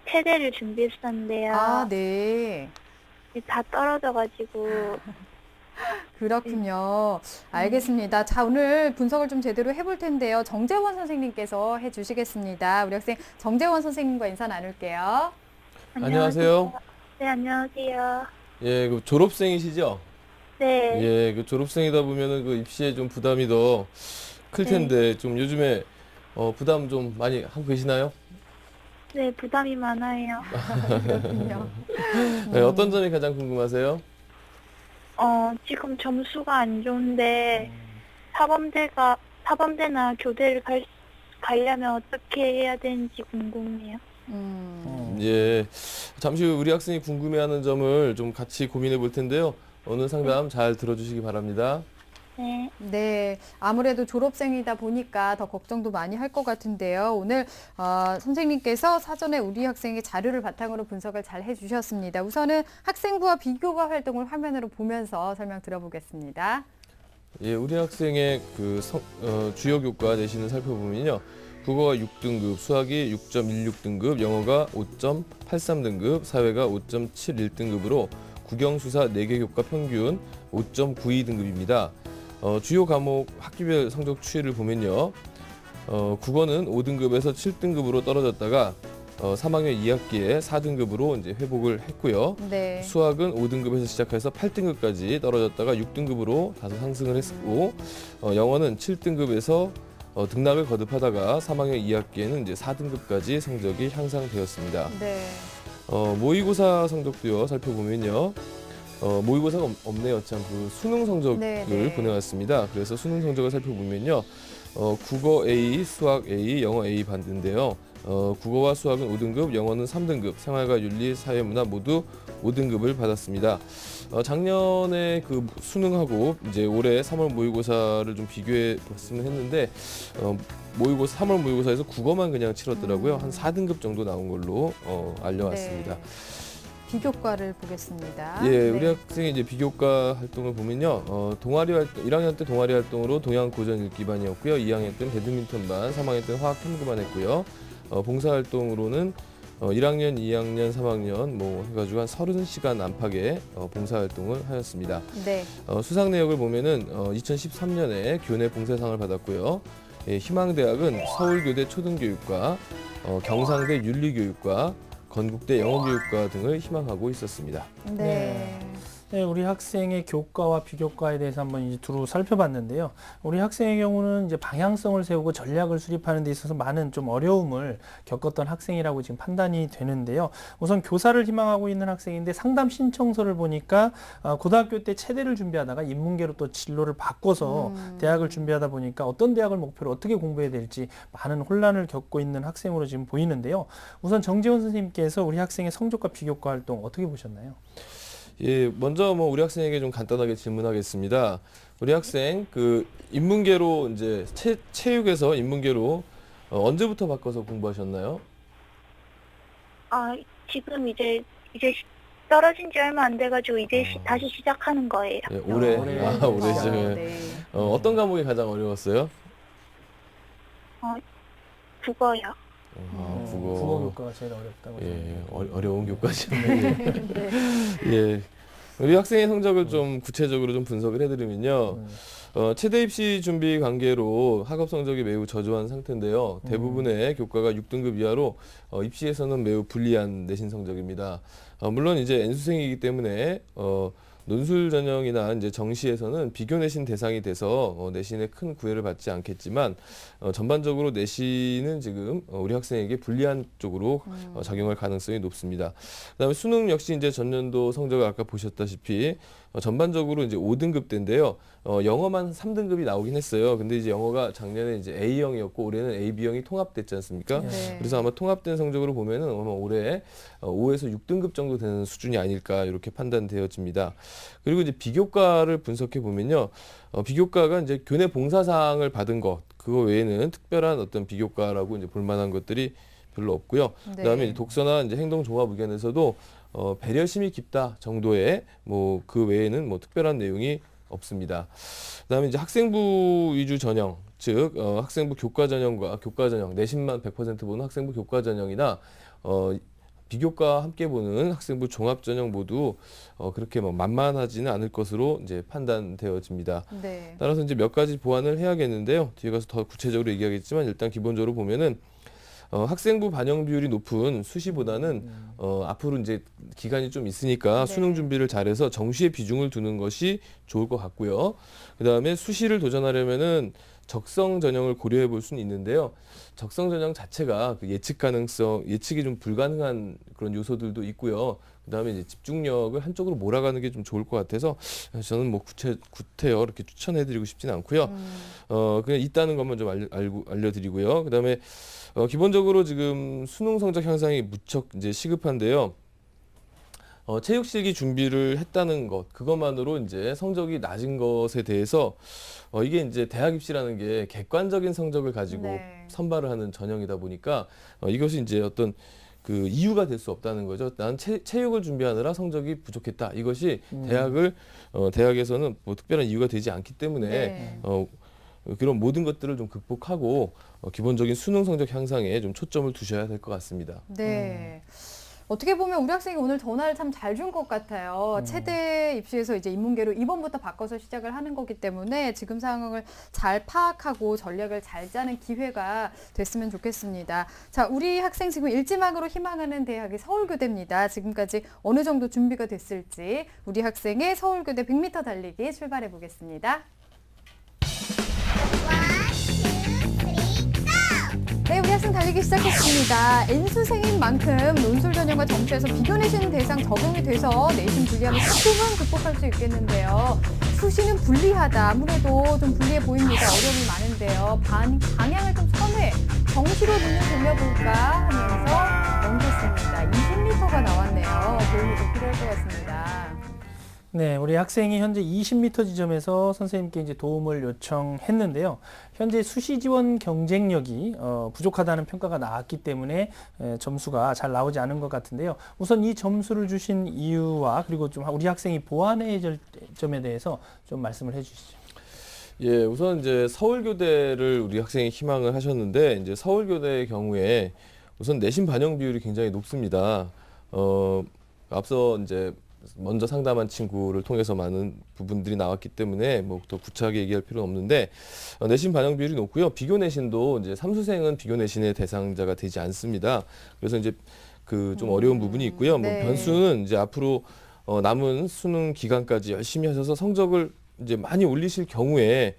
체대를 준비했었는데요. 아, 네. 다 떨어져가지고, 그렇군요. 알겠습니다. 자, 오늘 분석을 좀 제대로 해볼 텐데요. 정재원 선생님께서 해주시겠습니다. 우리 학생 정재원 선생님과 인사 나눌게요. 안녕하세요. 네, 안녕하세요. 예, 그 졸업생이시죠? 네. 예, 그 졸업생이다 보면은 그 입시에 좀 부담이 더 클 텐데 좀 요즘에 부담 좀 많이 하고 계시나요? 네, 부담이 많아요. 그렇군요. 네, 어떤 점이 가장 궁금하세요? 지금 점수가 안 좋은데, 사범대나 교대를 가려면 어떻게 해야 되는지 궁금해요. 예, 잠시 후 우리 학생이 궁금해하는 점을 좀 같이 고민해 볼 텐데요. 오늘 상담 잘 들어주시기 바랍니다. 네. 네, 아무래도 졸업생이다 보니까 더 걱정도 많이 할 것 같은데요. 오늘 선생님께서 사전에 우리 학생의 자료를 바탕으로 분석을 잘 해주셨습니다. 우선은 학생부와 비교과 활동을 화면으로 보면서 설명 들어보겠습니다. 예, 우리 학생의 그 주요 교과 내신을 살펴보면요. 국어가 6등급, 수학이 6.16등급, 영어가 5.83등급, 사회가 5.71등급으로 국영수사 4개 교과 평균 5.92등급입니다. 주요 과목 학기별 성적 추이를 보면요. 국어는 5등급에서 7등급으로 떨어졌다가 3학년 2학기에 4등급으로 이제 회복을 했고요. 네. 수학은 5등급에서 시작해서 8등급까지 떨어졌다가 6등급으로 다소 상승을 했고, 영어는 7등급에서 등락을 거듭하다가 3학년 2학기에는 이제 4등급까지 성적이 향상되었습니다. 네. 모의고사 성적도요 살펴보면요. 모의고사가 없네요. 참 그 수능 성적을 네. 보내왔습니다. 그래서 수능 성적을 살펴보면요. 국어 A, 수학 A, 영어 A 반대인데요. 국어와 수학은 5등급, 영어는 3등급, 생활과 윤리, 사회문화 모두 5등급을 받았습니다. 작년에 그 수능하고 이제 올해 3월 모의고사를 좀 비교해 봤으면 했는데 모의고사 3월 모의고사에서 국어만 그냥 치렀더라고요. 한 4등급 정도 나온 걸로 알려왔습니다. 네. 비교과를 보겠습니다. 예, 네. 우리 학생이 이제 비교과 활동을 보면요. 동아리 활동, 1학년 때 동아리 활동으로 동양 고전 읽기반이었고요. 2학년 때는 배드민턴반, 3학년 때는 화학 탐구반 했고요. 봉사 활동으로는 1학년, 2학년, 3학년 뭐 해가지고 한 30시간 안팎의 봉사 활동을 하였습니다. 네. 수상 내역을 보면은 2013년에 교내 봉사상을 받았고요. 예, 희망대학은 서울교대 초등교육과, 경상대 윤리교육과, 건국대 영어교육과 등을 희망하고 있었습니다. 네. 네, 우리 학생의 교과와 비교과에 대해서 한번 이제 두루 살펴봤는데요. 우리 학생의 경우는 이제 방향성을 세우고 전략을 수립하는 데 있어서 많은 좀 어려움을 겪었던 학생이라고 지금 판단이 되는데요. 우선 교사를 희망하고 있는 학생인데 상담 신청서를 보니까 고등학교 때 체대를 준비하다가 인문계로 또 진로를 바꿔서 대학을 준비하다 보니까 어떤 대학을 목표로 어떻게 공부해야 될지 많은 혼란을 겪고 있는 학생으로 지금 보이는데요. 우선 정재원 선생님께서 우리 학생의 성적과 비교과 활동 어떻게 보셨나요? 예, 먼저 뭐 우리 학생에게 좀 간단하게 질문하겠습니다. 우리 학생 그 인문계로 이제 체육에서 인문계로 언제부터 바꿔서 공부하셨나요? 지금 이제 떨어진 지 얼마 안 돼가지고 이제 다시 시작하는 거예요. 예, 올해. 올해죠. 예. 네. 어떤 과목이 가장 어려웠어요? 국어요. 국어 교과가 제일 어렵다고. 예, 어려운 교과죠. 예. 우리 학생의 성적을 좀 구체적으로 좀 분석을 해드리면요. 체대 입시 준비 관계로 학업 성적이 매우 저조한 상태인데요. 대부분의 교과가 6등급 이하로 입시에서는 매우 불리한 내신 성적입니다. 물론 이제 N수생이기 때문에 논술 전형이나 이제 정시에서는 비교 내신 대상이 돼서 내신에 큰 구애를 받지 않겠지만 전반적으로 내신은 지금 우리 학생에게 불리한 쪽으로 작용할 가능성이 높습니다. 그다음에 수능 역시 이제 전년도 성적을 아까 보셨다시피 전반적으로 이제 5등급대인데요. 영어만 3등급이 나오긴 했어요. 근데 이제 영어가 작년에 이제 A형이었고 올해는 AB형이 통합됐지 않습니까? 네. 그래서 아마 통합된 성적으로 보면은 아마 올해 5에서 6등급 정도 되는 수준이 아닐까 이렇게 판단되어집니다. 그리고 이제 비교과를 분석해 보면요. 비교과가 이제 교내 봉사사항을 받은 것, 그거 외에는 특별한 어떤 비교과라고 이제 볼 만한 것들이 별로 없고요. 그다음에 이제 독서나 이제 행동 종합 의견에서도 배려심이 깊다 정도의 뭐 그 외에는 뭐 특별한 내용이 없습니다. 그다음에 이제 학생부 위주 전형, 즉 학생부 교과 전형과 교과 전형 내신만 100% 보는 학생부 교과 전형이나 비교과 함께 보는 학생부 종합 전형 모두 그렇게 뭐 만만하지는 않을 것으로 이제 판단되어집니다. 네. 따라서 이제 몇 가지 보완을 해야겠는데요. 뒤에 가서 더 구체적으로 얘기하겠지만 일단 기본적으로 보면은 학생부 반영 비율이 높은 수시보다는 앞으로 이제 기간이 좀 있으니까 네. 수능 준비를 잘해서 정시에 비중을 두는 것이 좋을 것 같고요. 그다음에 수시를 도전하려면은 적성 전형을 고려해 볼 수는 있는데요. 적성 전형 자체가 그 예측 가능성, 예측이 좀 불가능한 그런 요소들도 있고요. 그다음에 이제 집중력을 한쪽으로 몰아가는 게 좀 좋을 것 같아서 저는 뭐 구태여 이렇게 추천해드리고 싶지는 않고요. 그냥 있다는 것만 좀 알려드리고요. 그다음에 기본적으로 지금 수능 성적 향상이 무척 이제 시급한데요. 체육 실기 준비를 했다는 것, 그것만으로 이제 성적이 낮은 것에 대해서 이게 이제 대학 입시라는 게 객관적인 성적을 가지고 네. 선발을 하는 전형이다 보니까 이것이 이제 어떤 그 이유가 될 수 없다는 거죠. 난 체육을 준비하느라 성적이 부족했다. 이것이 대학에서는 뭐 특별한 이유가 되지 않기 때문에 네. 그런 모든 것들을 좀 극복하고 기본적인 수능 성적 향상에 좀 초점을 두셔야 될 것 같습니다. 네. 어떻게 보면 우리 학생이 오늘 전화를 참 잘 준 것 같아요. 체대 입시에서 이제 인문계로 이번부터 바꿔서 시작을 하는 거기 때문에 지금 상황을 잘 파악하고 전략을 잘 짜는 기회가 됐으면 좋겠습니다. 자, 우리 학생 지금 일지망으로 희망하는 대학이 서울교대입니다. 지금까지 어느 정도 준비가 됐을지 우리 학생의 서울교대 100m 달리기 출발해 보겠습니다. 네, 우리 학생 달리기 시작했습니다. N수생인 만큼 논술 전형과 정시에서 비교 내신 대상 적용이 돼서 내신 불리함을 조금은 극복할 수 있겠는데요. 수시는 불리하다. 아무래도 좀 불리해 보입니다. 어려움이 많은데요. 방향을 좀 선회, 정시로 눈을 돌려볼까 하면서 넘겼습니다. 20m가 나왔네요. 도움이 좀 필요할 것 같습니다. 네, 우리 학생이 현재 20m 지점에서 선생님께 이제 도움을 요청했는데요. 현재 수시 지원 경쟁력이 부족하다는 평가가 나왔기 때문에 점수가 잘 나오지 않은 것 같은데요. 우선 이 점수를 주신 이유와 그리고 좀 우리 학생이 보완해야 될 점에 대해서 좀 말씀을 해주시죠. 예, 우선 이제 서울교대를 우리 학생이 희망을 하셨는데 이제 서울교대의 경우에 우선 내신 반영 비율이 굉장히 높습니다. 앞서 이제 먼저 상담한 친구를 통해서 많은 부분들이 나왔기 때문에 뭐 더 구체하게 얘기할 필요는 없는데 내신 반영 비율이 높고요. 비교 내신도 이제 삼수생은 비교 내신의 대상자가 되지 않습니다. 그래서 이제 그 좀 어려운 부분이 있고요. 네. 뭐 변수는 이제 앞으로 남은 수능 기간까지 열심히 하셔서 성적을 이제 많이 올리실 경우에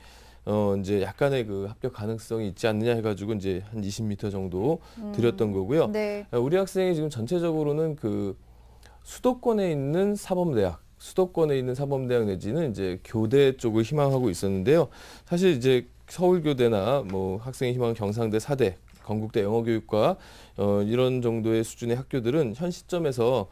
이제 약간의 그 합격 가능성이 있지 않느냐 해가지고 이제 한 20m 정도 드렸던 거고요. 네. 우리 학생이 지금 전체적으로는 그 수도권에 있는 사범대학 내지는 이제 교대 쪽을 희망하고 있었는데요. 사실 이제 서울교대나 뭐 학생이 희망하는 경상대, 사대, 건국대 영어교육과 이런 정도의 수준의 학교들은 현 시점에서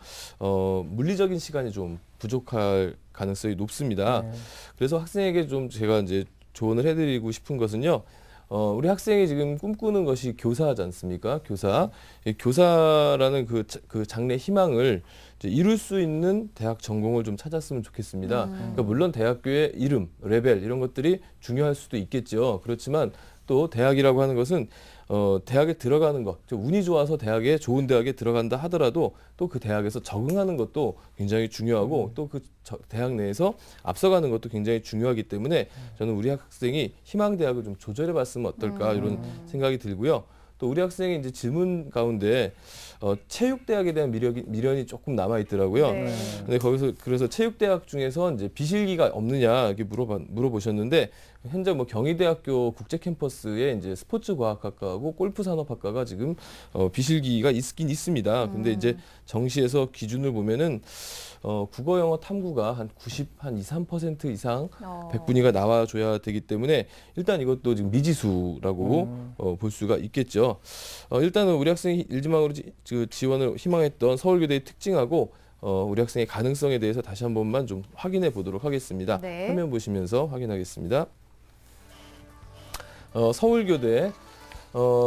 물리적인 시간이 좀 부족할 가능성이 높습니다. 네. 그래서 학생에게 좀 제가 이제 조언을 해드리고 싶은 것은요. 우리 학생이 지금 꿈꾸는 것이 교사지 않습니까? 교사. 이 교사라는 그 장래 희망을 이제 이룰 수 있는 대학 전공을 좀 찾았으면 좋겠습니다. 그러니까 물론 대학교의 이름, 레벨 이런 것들이 중요할 수도 있겠죠. 그렇지만 또 대학이라고 하는 것은 대학에 들어가는 것, 운이 좋아서 좋은 대학에 들어간다 하더라도 또 그 대학에서 적응하는 것도 굉장히 중요하고 또 그 대학 내에서 앞서가는 것도 굉장히 중요하기 때문에 저는 우리 학생이 희망대학을 좀 조절해 봤으면 어떨까 이런 생각이 들고요. 또 우리 학생이 이제 질문 가운데 체육대학에 대한 미련이 조금 남아 있더라고요. 네. 근데 거기서 그래서 체육대학 중에서 이제 비실기가 없느냐 이렇게 물어보셨는데 현재 뭐 경희대학교 국제캠퍼스에 이제 스포츠과학학과하고 골프산업학과가 지금 비실기가 있긴 있습니다. 근데 이제 정시에서 기준을 보면은 국어, 영어, 탐구가 한 93% 이상 백분위가 나와줘야 되기 때문에 일단 이것도 지금 미지수라고 볼 수가 있겠죠. 일단은 우리 학생이 일지망으로 지원을 희망했던 서울교대의 특징하고 우리 학생의 가능성에 대해서 다시 한 번만 좀 확인해 보도록 하겠습니다. 네. 화면 보시면서 확인하겠습니다. 서울교대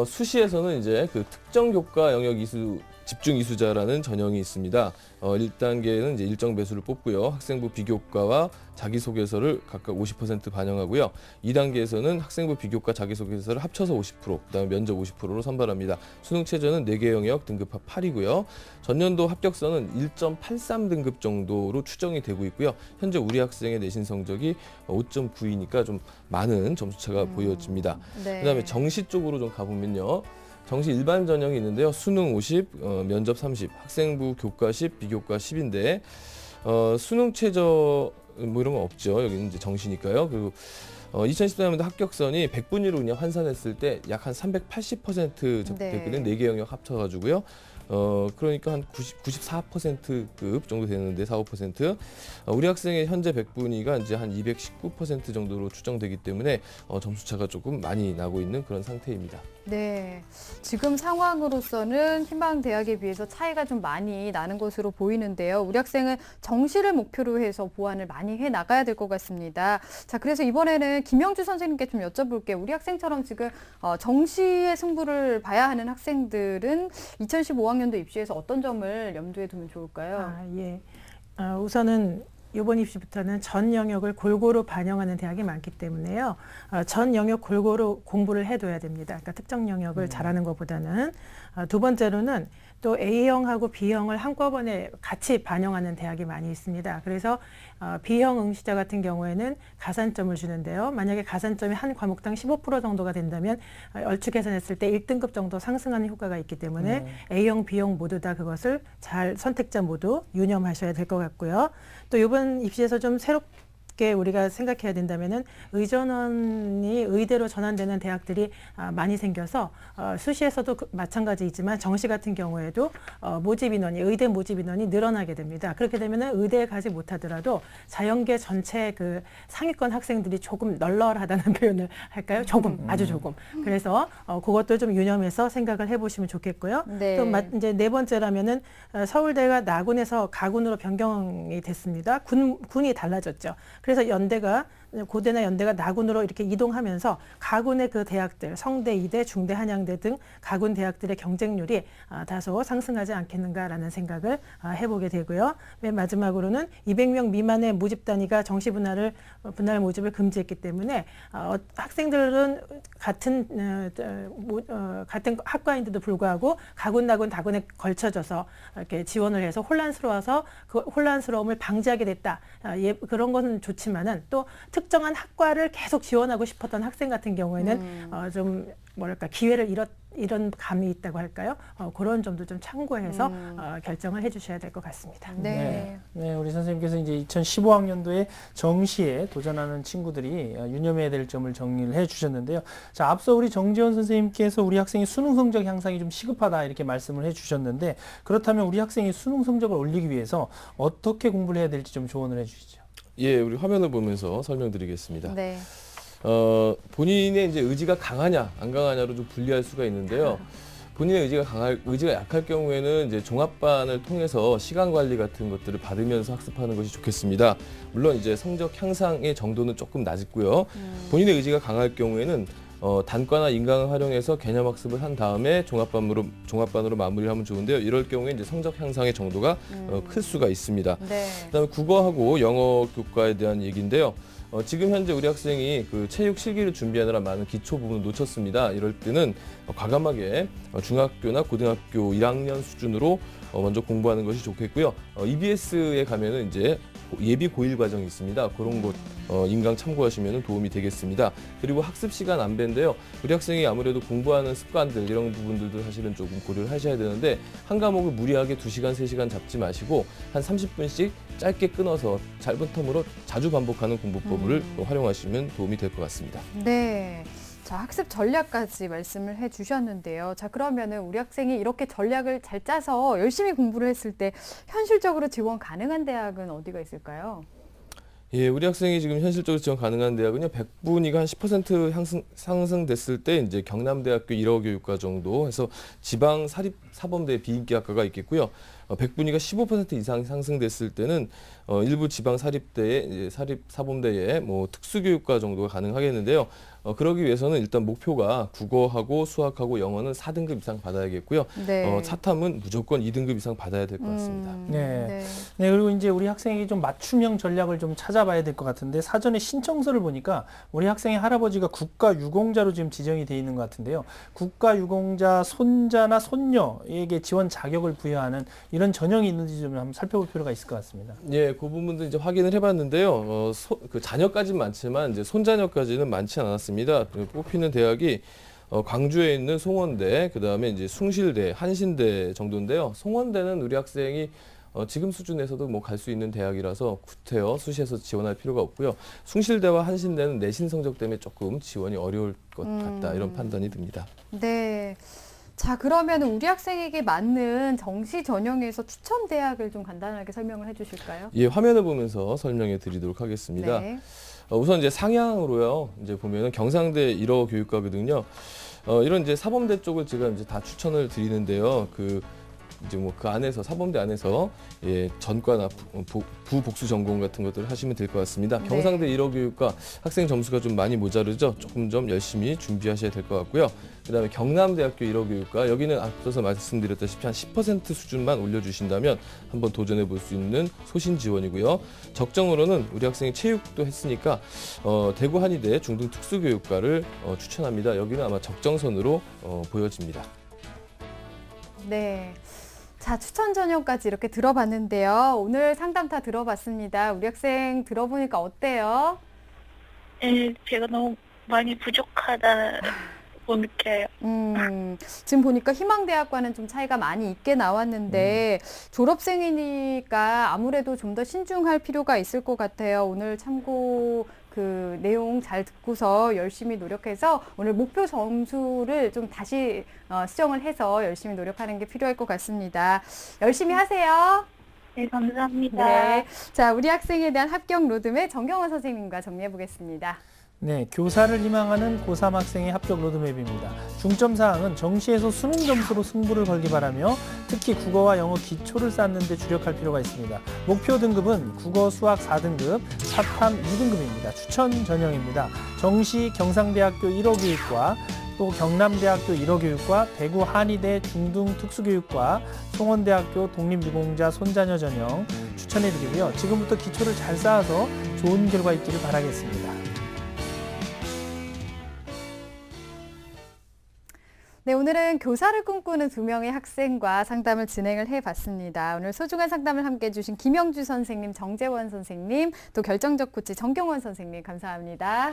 수시에서는 이제 그 특정 교과 영역 이수 집중 이수자라는 전형이 있습니다. 1단계는 이제 일정 배수를 뽑고요. 학생부 비교과와 자기소개서를 각각 50% 반영하고요. 2단계에서는 학생부 비교과 자기소개서를 합쳐서 50%, 그다음에 면접 50%로 선발합니다. 수능 최저는 4개 영역 등급합 8이고요. 전년도 합격선은 1.83등급 정도로 추정이 되고 있고요. 현재 우리 학생의 내신 성적이 5.9이니까 좀 많은 점수차가 보여집니다. 네. 그다음에 정시 쪽으로 좀 가보면요. 정시 일반 전형이 있는데요. 수능 50, 면접 30, 학생부 교과 10, 비교과 10인데 수능 최저 뭐 이런 건 없죠. 여기는 이제 정시니까요. 그리고 2014년도 합격선이 100분위로 그냥 환산했을 때 약 한 380% 접근했거든요. 4개 영역 합쳐가지고요. 그러니까 한 94%급 정도 되는데 4~5%. 우리 학생의 현재 100분위가 이제 한 219% 정도로 추정되기 때문에 점수차가 조금 많이 나고 있는 그런 상태입니다. 네, 지금 상황으로서는 희망대학에 비해서 차이가 좀 많이 나는 것으로 보이는데요. 우리 학생은 정시를 목표로 해서 보완을 많이 해 나가야 될 것 같습니다. 자, 그래서 이번에는 김영주 선생님께 좀 여쭤볼게요. 우리 학생처럼 지금 정시의 승부를 봐야 하는 학생들은 2015학년도 입시에서 어떤 점을 염두에 두면 좋을까요? 예. 우선은 이번 입시부터는 전 영역을 골고루 반영하는 대학이 많기 때문에요. 전 영역 골고루 공부를 해둬야 됩니다. 그러니까 특정 영역을 잘하는 것보다는. 두 번째로는 또 A형하고 B형을 한꺼번에 같이 반영하는 대학이 많이 있습니다. 그래서 B형 응시자 같은 경우에는 가산점을 주는데요. 만약에 가산점이 한 과목당 15% 정도가 된다면 얼추 계산했을 때 1등급 정도 상승하는 효과가 있기 때문에 A형, B형 모두 다 그것을 잘 선택자 모두 유념하셔야 될 것 같고요. 또 이번 입시에서 좀 새롭게 우리가 생각해야 된다면은 의전원이 의대로 전환되는 대학들이 많이 생겨서 수시에서도 마찬가지이지만 정시 같은 경우에도 모집 인원이 의대 모집 인원이 늘어나게 됩니다. 그렇게 되면은 의대에 가지 못하더라도 자연계 전체 그 상위권 학생들이 조금 널널하다는 표현을 할까요? 조금, 아주 조금. 그래서 그것도 좀 유념해서 생각을 해보시면 좋겠고요. 네. 또 이제 네 번째라면은 서울대가 나군에서 가군으로 변경이 됐습니다. 군이 달라졌죠. 그래서 고대나 연대가 나군으로 이렇게 이동하면서 가군의 그 대학들, 성대, 이대, 중대, 한양대 등 가군 대학들의 경쟁률이 다소 상승하지 않겠는가라는 생각을 해보게 되고요. 맨 마지막으로는 200명 미만의 모집 단위가 정시 분할 모집을 금지했기 때문에 학생들은 같은 학과인데도 불구하고 가군, 나군, 다군에 걸쳐져서 이렇게 지원을 해서 혼란스러워서 그 혼란스러움을 방지하게 됐다. 그런 것은 좋지만은 또 특정한 학과를 계속 지원하고 싶었던 학생 같은 경우에는 좀 뭐랄까 기회를 이런 감이 있다고 할까요? 그런 점도 좀 참고해서 결정을 해주셔야 될 것 같습니다. 네. 네, 우리 선생님께서 이제 2015학년도에 정시에 도전하는 친구들이 유념해야 될 점을 정리를 해주셨는데요. 자, 앞서 우리 정지원 선생님께서 우리 학생의 수능 성적 향상이 좀 시급하다 이렇게 말씀을 해주셨는데 그렇다면 우리 학생이 수능 성적을 올리기 위해서 어떻게 공부를 해야 될지 좀 조언을 해주시죠. 예, 우리 화면을 보면서 설명드리겠습니다. 네. 본인의 이제 의지가 강하냐, 안 강하냐로 좀 분리할 수가 있는데요. 본인의 의지가 약할 경우에는 이제 종합반을 통해서 시간 관리 같은 것들을 받으면서 학습하는 것이 좋겠습니다. 물론 이제 성적 향상의 정도는 조금 낮고요. 본인의 의지가 강할 경우에는 단과나 인강을 활용해서 개념 학습을 한 다음에 종합반으로 마무리를 하면 좋은데요. 이럴 경우에 이제 성적 향상의 정도가 클 수가 있습니다. 네. 그다음에 국어하고 영어 교과에 대한 얘기인데요. 지금 현재 우리 학생이 그 체육 실기를 준비하느라 많은 기초 부분을 놓쳤습니다. 이럴 때는 과감하게 중학교나 고등학교 1학년 수준으로 먼저 공부하는 것이 좋겠고요. EBS에 가면은 이제 예비 고일 과정이 있습니다. 그런 것 인강 참고하시면 도움이 되겠습니다. 그리고 학습 시간 안배인데요. 우리 학생이 아무래도 공부하는 습관들 이런 부분들도 사실은 조금 고려를 하셔야 되는데 한 과목을 무리하게 2시간, 3시간 잡지 마시고 한 30분씩 짧게 끊어서 짧은 텀으로 자주 반복하는 공부법을 활용하시면 도움이 될 것 같습니다. 네. 자, 학습 전략까지 말씀을 해 주셨는데요. 자, 그러면은 우리 학생이 이렇게 전략을 잘 짜서 열심히 공부를 했을 때 현실적으로 지원 가능한 대학은 어디가 있을까요? 예, 우리 학생이 지금 현실적으로 지원 가능한 대학은요, 100분위가 한 10% 상승됐을 때 이제 경남대학교 1호 교육과 정도 해서 지방 사립 사범대 비인기학과가 있겠고요. 100분위가 15% 이상 상승됐을 때는 일부 지방 사립대의 사립 사범대의 뭐 특수교육과 정도가 가능하겠는데요. 그러기 위해서는 일단 목표가 국어하고 수학하고 영어는 4등급 이상 받아야겠고요. 네. 사탐은 무조건 2등급 이상 받아야 될 것 같습니다. 네. 네, 그리고 이제 우리 학생이 좀 맞춤형 전략을 좀 찾아봐야 될 것 같은데 사전에 신청서를 보니까 우리 학생의 할아버지가 국가 유공자로 지금 지정이 돼 있는 것 같은데요. 국가 유공자 손자나 손녀에게 지원 자격을 부여하는 이런 전형이 있는지 좀 한번 살펴볼 필요가 있을 것 같습니다. 예, 그 부분도 이제 확인을 해봤는데요. 그 자녀까지는 많지만 이제 손자녀까지는 많지 않았습니다. 뽑히는 대학이 광주에 있는 송원대, 그 다음에 이제 숭실대, 한신대 정도인데요. 송원대는 우리 학생이 지금 수준에서도 뭐 갈 수 있는 대학이라서 구태여 수시에서 지원할 필요가 없고요. 숭실대와 한신대는 내신 성적 때문에 조금 지원이 어려울 것 같다 이런 판단이 듭니다. 네. 자, 그러면 우리 학생에게 맞는 정시 전형에서 추천 대학을 좀 간단하게 설명을 해주실까요? 예, 화면을 보면서 설명해 드리도록 하겠습니다. 네. 우선 이제 상향으로요. 이제 보면은 경상대 1호 교육과거든요. 이런 이제 사범대 쪽을 제가 이제 다 추천을 드리는데요. 이제 뭐 그 안에서 사범대 안에서 예, 전과나 부복수 전공 같은 것들을 하시면 될 것 같습니다. 네. 경상대 1호 교육과 학생 점수가 좀 많이 모자르죠. 조금 좀 열심히 준비하셔야 될 것 같고요. 그다음에 경남대학교 1호 교육과 여기는 앞서서 말씀드렸다시피 한 10% 수준만 올려주신다면 한번 도전해 볼 수 있는 소신 지원이고요. 적정으로는 우리 학생이 체육도 했으니까 대구 한의대 중등 특수교육과를 추천합니다. 여기는 아마 적정선으로 보여집니다. 네. 자, 추천 전형까지 이렇게 들어봤는데요. 오늘 상담 다 들어봤습니다. 우리 학생 들어보니까 어때요? 네, 제가 너무 많이 부족하다고 느껴요. 지금 보니까 희망대학과는 좀 차이가 많이 있게 나왔는데 졸업생이니까 아무래도 좀 더 신중할 필요가 있을 것 같아요. 오늘 참고 그 내용 잘 듣고서 열심히 노력해서 오늘 목표 점수를 좀 다시 수정을 해서 열심히 노력하는 게 필요할 것 같습니다. 열심히 하세요. 네, 감사합니다. 네. 자, 우리 학생에 대한 합격 로드맵 정경원 선생님과 정리해 보겠습니다. 네, 교사를 희망하는 고3 학생의 합격 로드맵입니다. 중점 사항은 정시에서 수능 점수로 승부를 걸기 바라며 특히 국어와 영어 기초를 쌓는 데 주력할 필요가 있습니다. 목표 등급은 국어, 수학 4등급, 사탐 2등급입니다. 추천 전형입니다. 정시 경상대학교 1호 교육과 또 경남대학교 1호 교육과 대구 한의대 중등 특수교육과 송원대학교 독립유공자 손자녀 전형 추천해드리고요. 지금부터 기초를 잘 쌓아서 좋은 결과 있기를 바라겠습니다. 네, 오늘은 교사를 꿈꾸는 2명의 학생과 상담을 진행을 해봤습니다. 오늘 소중한 상담을 함께 해주신 김영주 선생님, 정재원 선생님, 또 결정적 코치 정경원 선생님 감사합니다.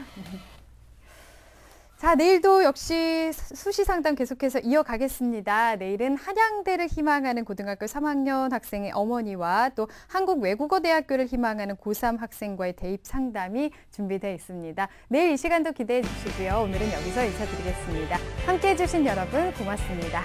자, 내일도 역시 수시 상담 계속해서 이어가겠습니다. 내일은 한양대를 희망하는 고등학교 3학년 학생의 어머니와 또 한국외국어대학교를 희망하는 고3 학생과의 대입 상담이 준비되어 있습니다. 내일 이 시간도 기대해 주시고요. 오늘은 여기서 인사드리겠습니다. 함께해 주신 여러분 고맙습니다.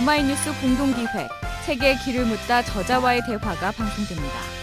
오마이뉴스 공동기획 세계의 길을 묻다 저자와의 대화가 방송됩니다.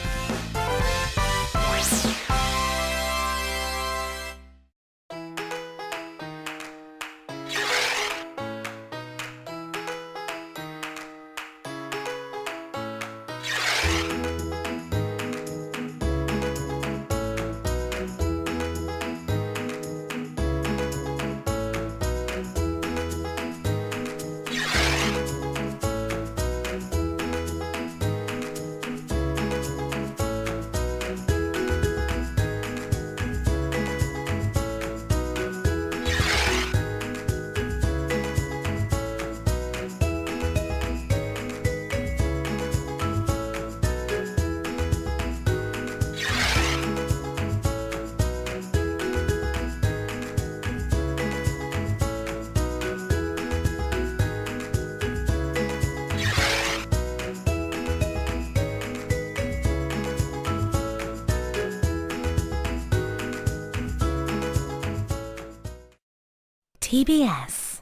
TBS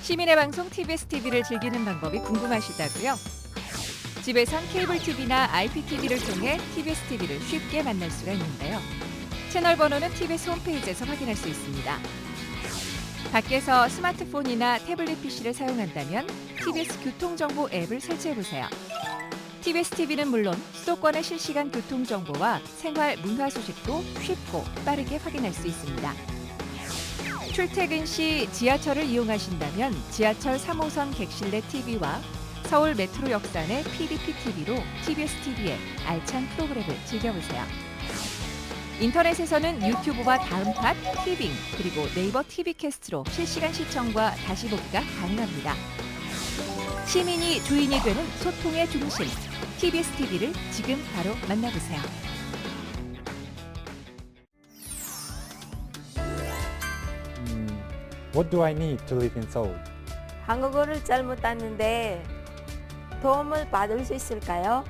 시민의 방송 TBS TV를 즐기는 방법이 궁금하시다고요? 집에선 케이블 TV나 IPTV를 통해 TBS TV를 쉽게 만날 수가 있는데요. 채널 번호는 TBS 홈페이지에서 확인할 수 있습니다. 밖에서 스마트폰이나 태블릿 PC를 사용한다면 TBS 교통정보 앱을 설치해보세요. TBS TV는 물론 수도권의 실시간 교통정보와 생활 문화 소식도 쉽고 빠르게 확인할 수 있습니다. 출퇴근 시 지하철을 이용하신다면 지하철 3호선 객실 내 TV와 서울 메트로 역산의 PDP TV로 TBS TV의 알찬 프로그램을 즐겨보세요. 인터넷에서는 유튜브와 다음팟, 티빙, 그리고 네이버 TV 캐스트로 실시간 시청과 다시 보기가 가능합니다. 시민이 주인이 되는 소통의 중심, TBS TV를 지금 바로 만나보세요. What do I need to live in Seoul? 한국어를 잘 못하는데 도움을 받을 수 있을까요?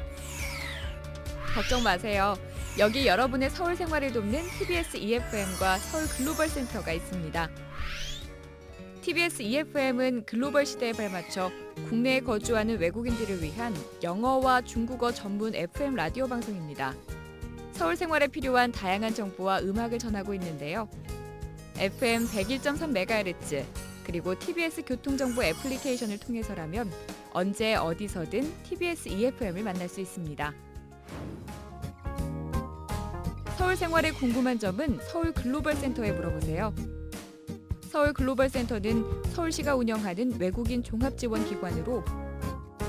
걱정 마세요. 여기 여러분의 서울 생활을 돕는 TBS EFM과 서울 글로벌 센터가 있습니다. TBS EFM은 글로벌 시대에 발맞춰 국내에 거주하는 외국인들을 위한 영어와 중국어 전문 FM 라디오 방송입니다. 서울 생활에 필요한 다양한 정보와 음악을 전하고 있는데요. FM 101.3MHz 그리고 TBS 교통정보 애플리케이션을 통해서라면 언제 어디서든 TBS EFM을 만날 수 있습니다. 서울 생활에 궁금한 점은 서울 글로벌 센터에 물어보세요. 서울 글로벌 센터는 서울시가 운영하는 외국인 종합지원기관으로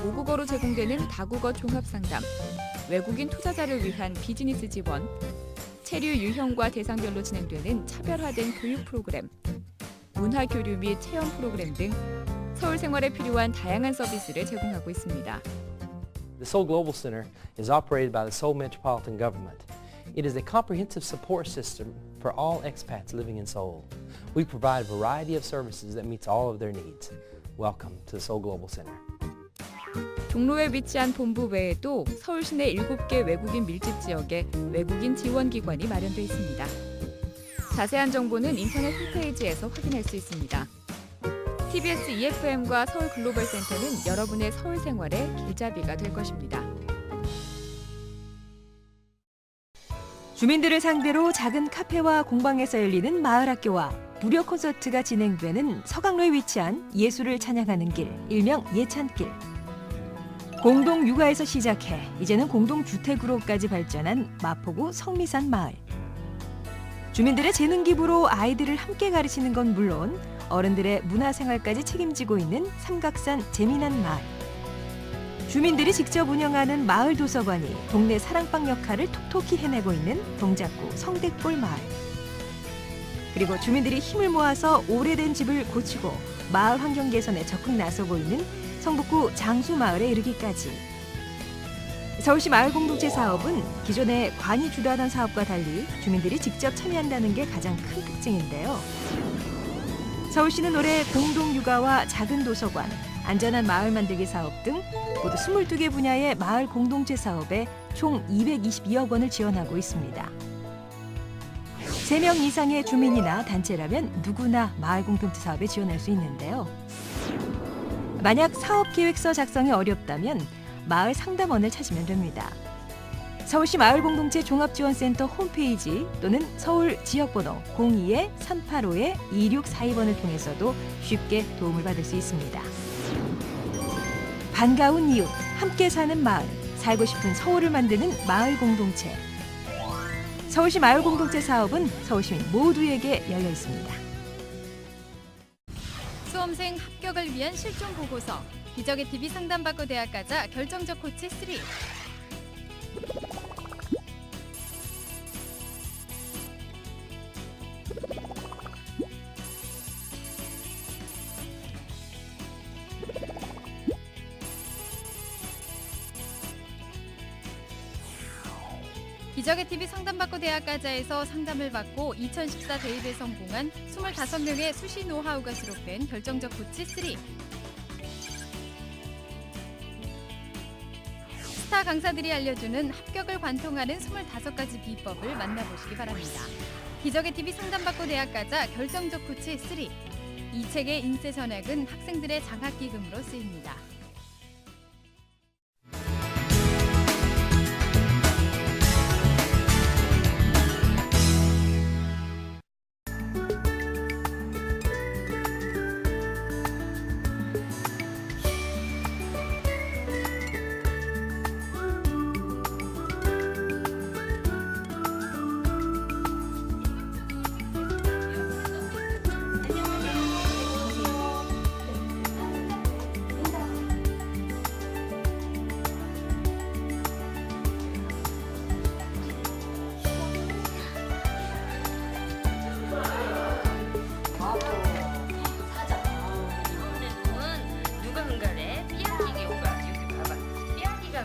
모국어로 제공되는 다국어 종합상담, 외국인 투자자를 위한 비즈니스 지원, 체류 유형과 대상별로 진행되는 차별화된 교육 프로그램, 문화 교류 및 체험 프로그램 등 서울 생활에 필요한 다양한 서비스를 제공하고 있습니다. The Seoul Global Center is operated by the Seoul Metropolitan Government. It is a comprehensive support system for all expats living in Seoul. We provide a variety of services that meets all of their needs. Welcome to the Seoul Global Center. 종로에 위치한 본부 외에도 서울 시내 7개 외국인 밀집 지역에 외국인 지원기관이 마련되어 있습니다. 자세한 정보는 인터넷 홈페이지에서 확인할 수 있습니다. TBS EFM과 서울 글로벌 센터는 여러분의 서울 생활의 길잡이가 될 것입니다. 주민들을 상대로 작은 카페와 공방에서 열리는 마을학교와 무료 콘서트가 진행되는 서강로에 위치한 예술을 찬양하는 길, 일명 예찬길. 공동육아에서 시작해 이제는 공동주택으로까지 발전한 마포구 성미산 마을. 주민들의 재능 기부로 아이들을 함께 가르치는 건 물론 어른들의 문화생활까지 책임지고 있는 삼각산 재미난 마을. 주민들이 직접 운영하는 마을 도서관이 동네 사랑방 역할을 톡톡히 해내고 있는 동작구 성댁골 마을. 그리고 주민들이 힘을 모아서 오래된 집을 고치고 마을 환경 개선에 적극 나서고 있는 성북구 장수마을에 이르기까지. 서울시 마을공동체 사업은 기존의 관이 주도하던 사업과 달리 주민들이 직접 참여한다는 게 가장 큰 특징인데요. 서울시는 올해 공동육아와 작은 도서관, 안전한 마을 만들기 사업 등 모두 22개 분야의 마을 공동체 사업에 총 222억 원을 지원하고 있습니다. 3명 이상의 주민이나 단체라면 누구나 마을 공동체 사업에 지원할 수 있는데요. 만약 사업계획서 작성이 어렵다면 마을 상담원을 찾으면 됩니다. 서울시 마을공동체 종합지원센터 홈페이지 또는 서울 지역번호 02-385-2642번을 통해서도 쉽게 도움을 받을 수 있습니다. 반가운 이웃, 함께 사는 마을, 살고 싶은 서울을 만드는 마을공동체. 서울시 마을공동체 사업은 서울시민 모두에게 열려 있습니다. 수험생 합격을 위한 실종 보고서, 기적의 TV 상담받고 대학 가자 결정적 코치 3. 기적의 TV 상담받고 대학 가자에서 상담을 받고 2014 대입에 성공한 25명의 수시 노하우가 수록된 결정적 코치 3. 스타 강사들이 알려주는 합격을 관통하는 25가지 비법을 만나보시기 바랍니다. 기적의 TV 상담받고 대학 가자 결정적 코치 3. 이 책의 인쇄 전액은 학생들의 장학기금으로 쓰입니다.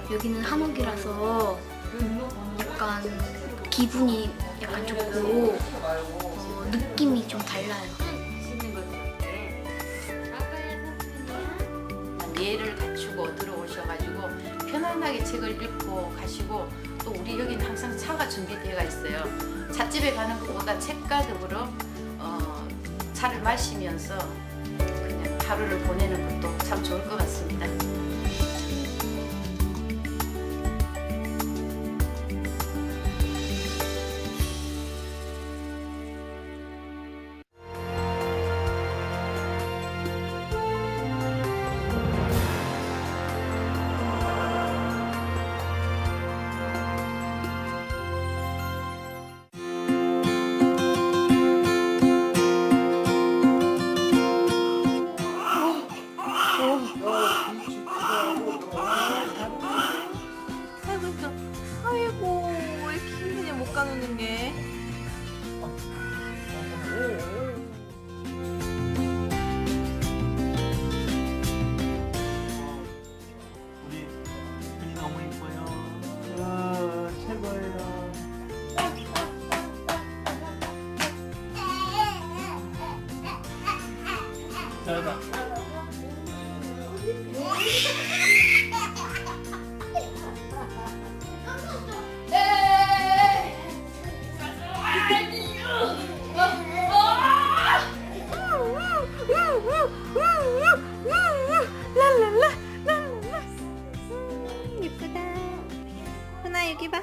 여기는 한옥이라서 약간 기분이 약간 좋고 느낌이 좀 달라요. 예를 갖추고 들어오셔가지고 편안하게 책을 읽고 가시고, 또 우리 여기는 항상 차가 준비되어 있어요. 찻집에 가는 것보다 책과 더불어 차를 마시면서 그냥 하루를 보내는 것도 참 좋을 것 같습니다. 아이고, 왜 이렇게 힘드냐 못 가누는 게. 우리 분이 너무 이뻐요. 최고예요. 잘한다. 예쁘다. 하나 여기 봐.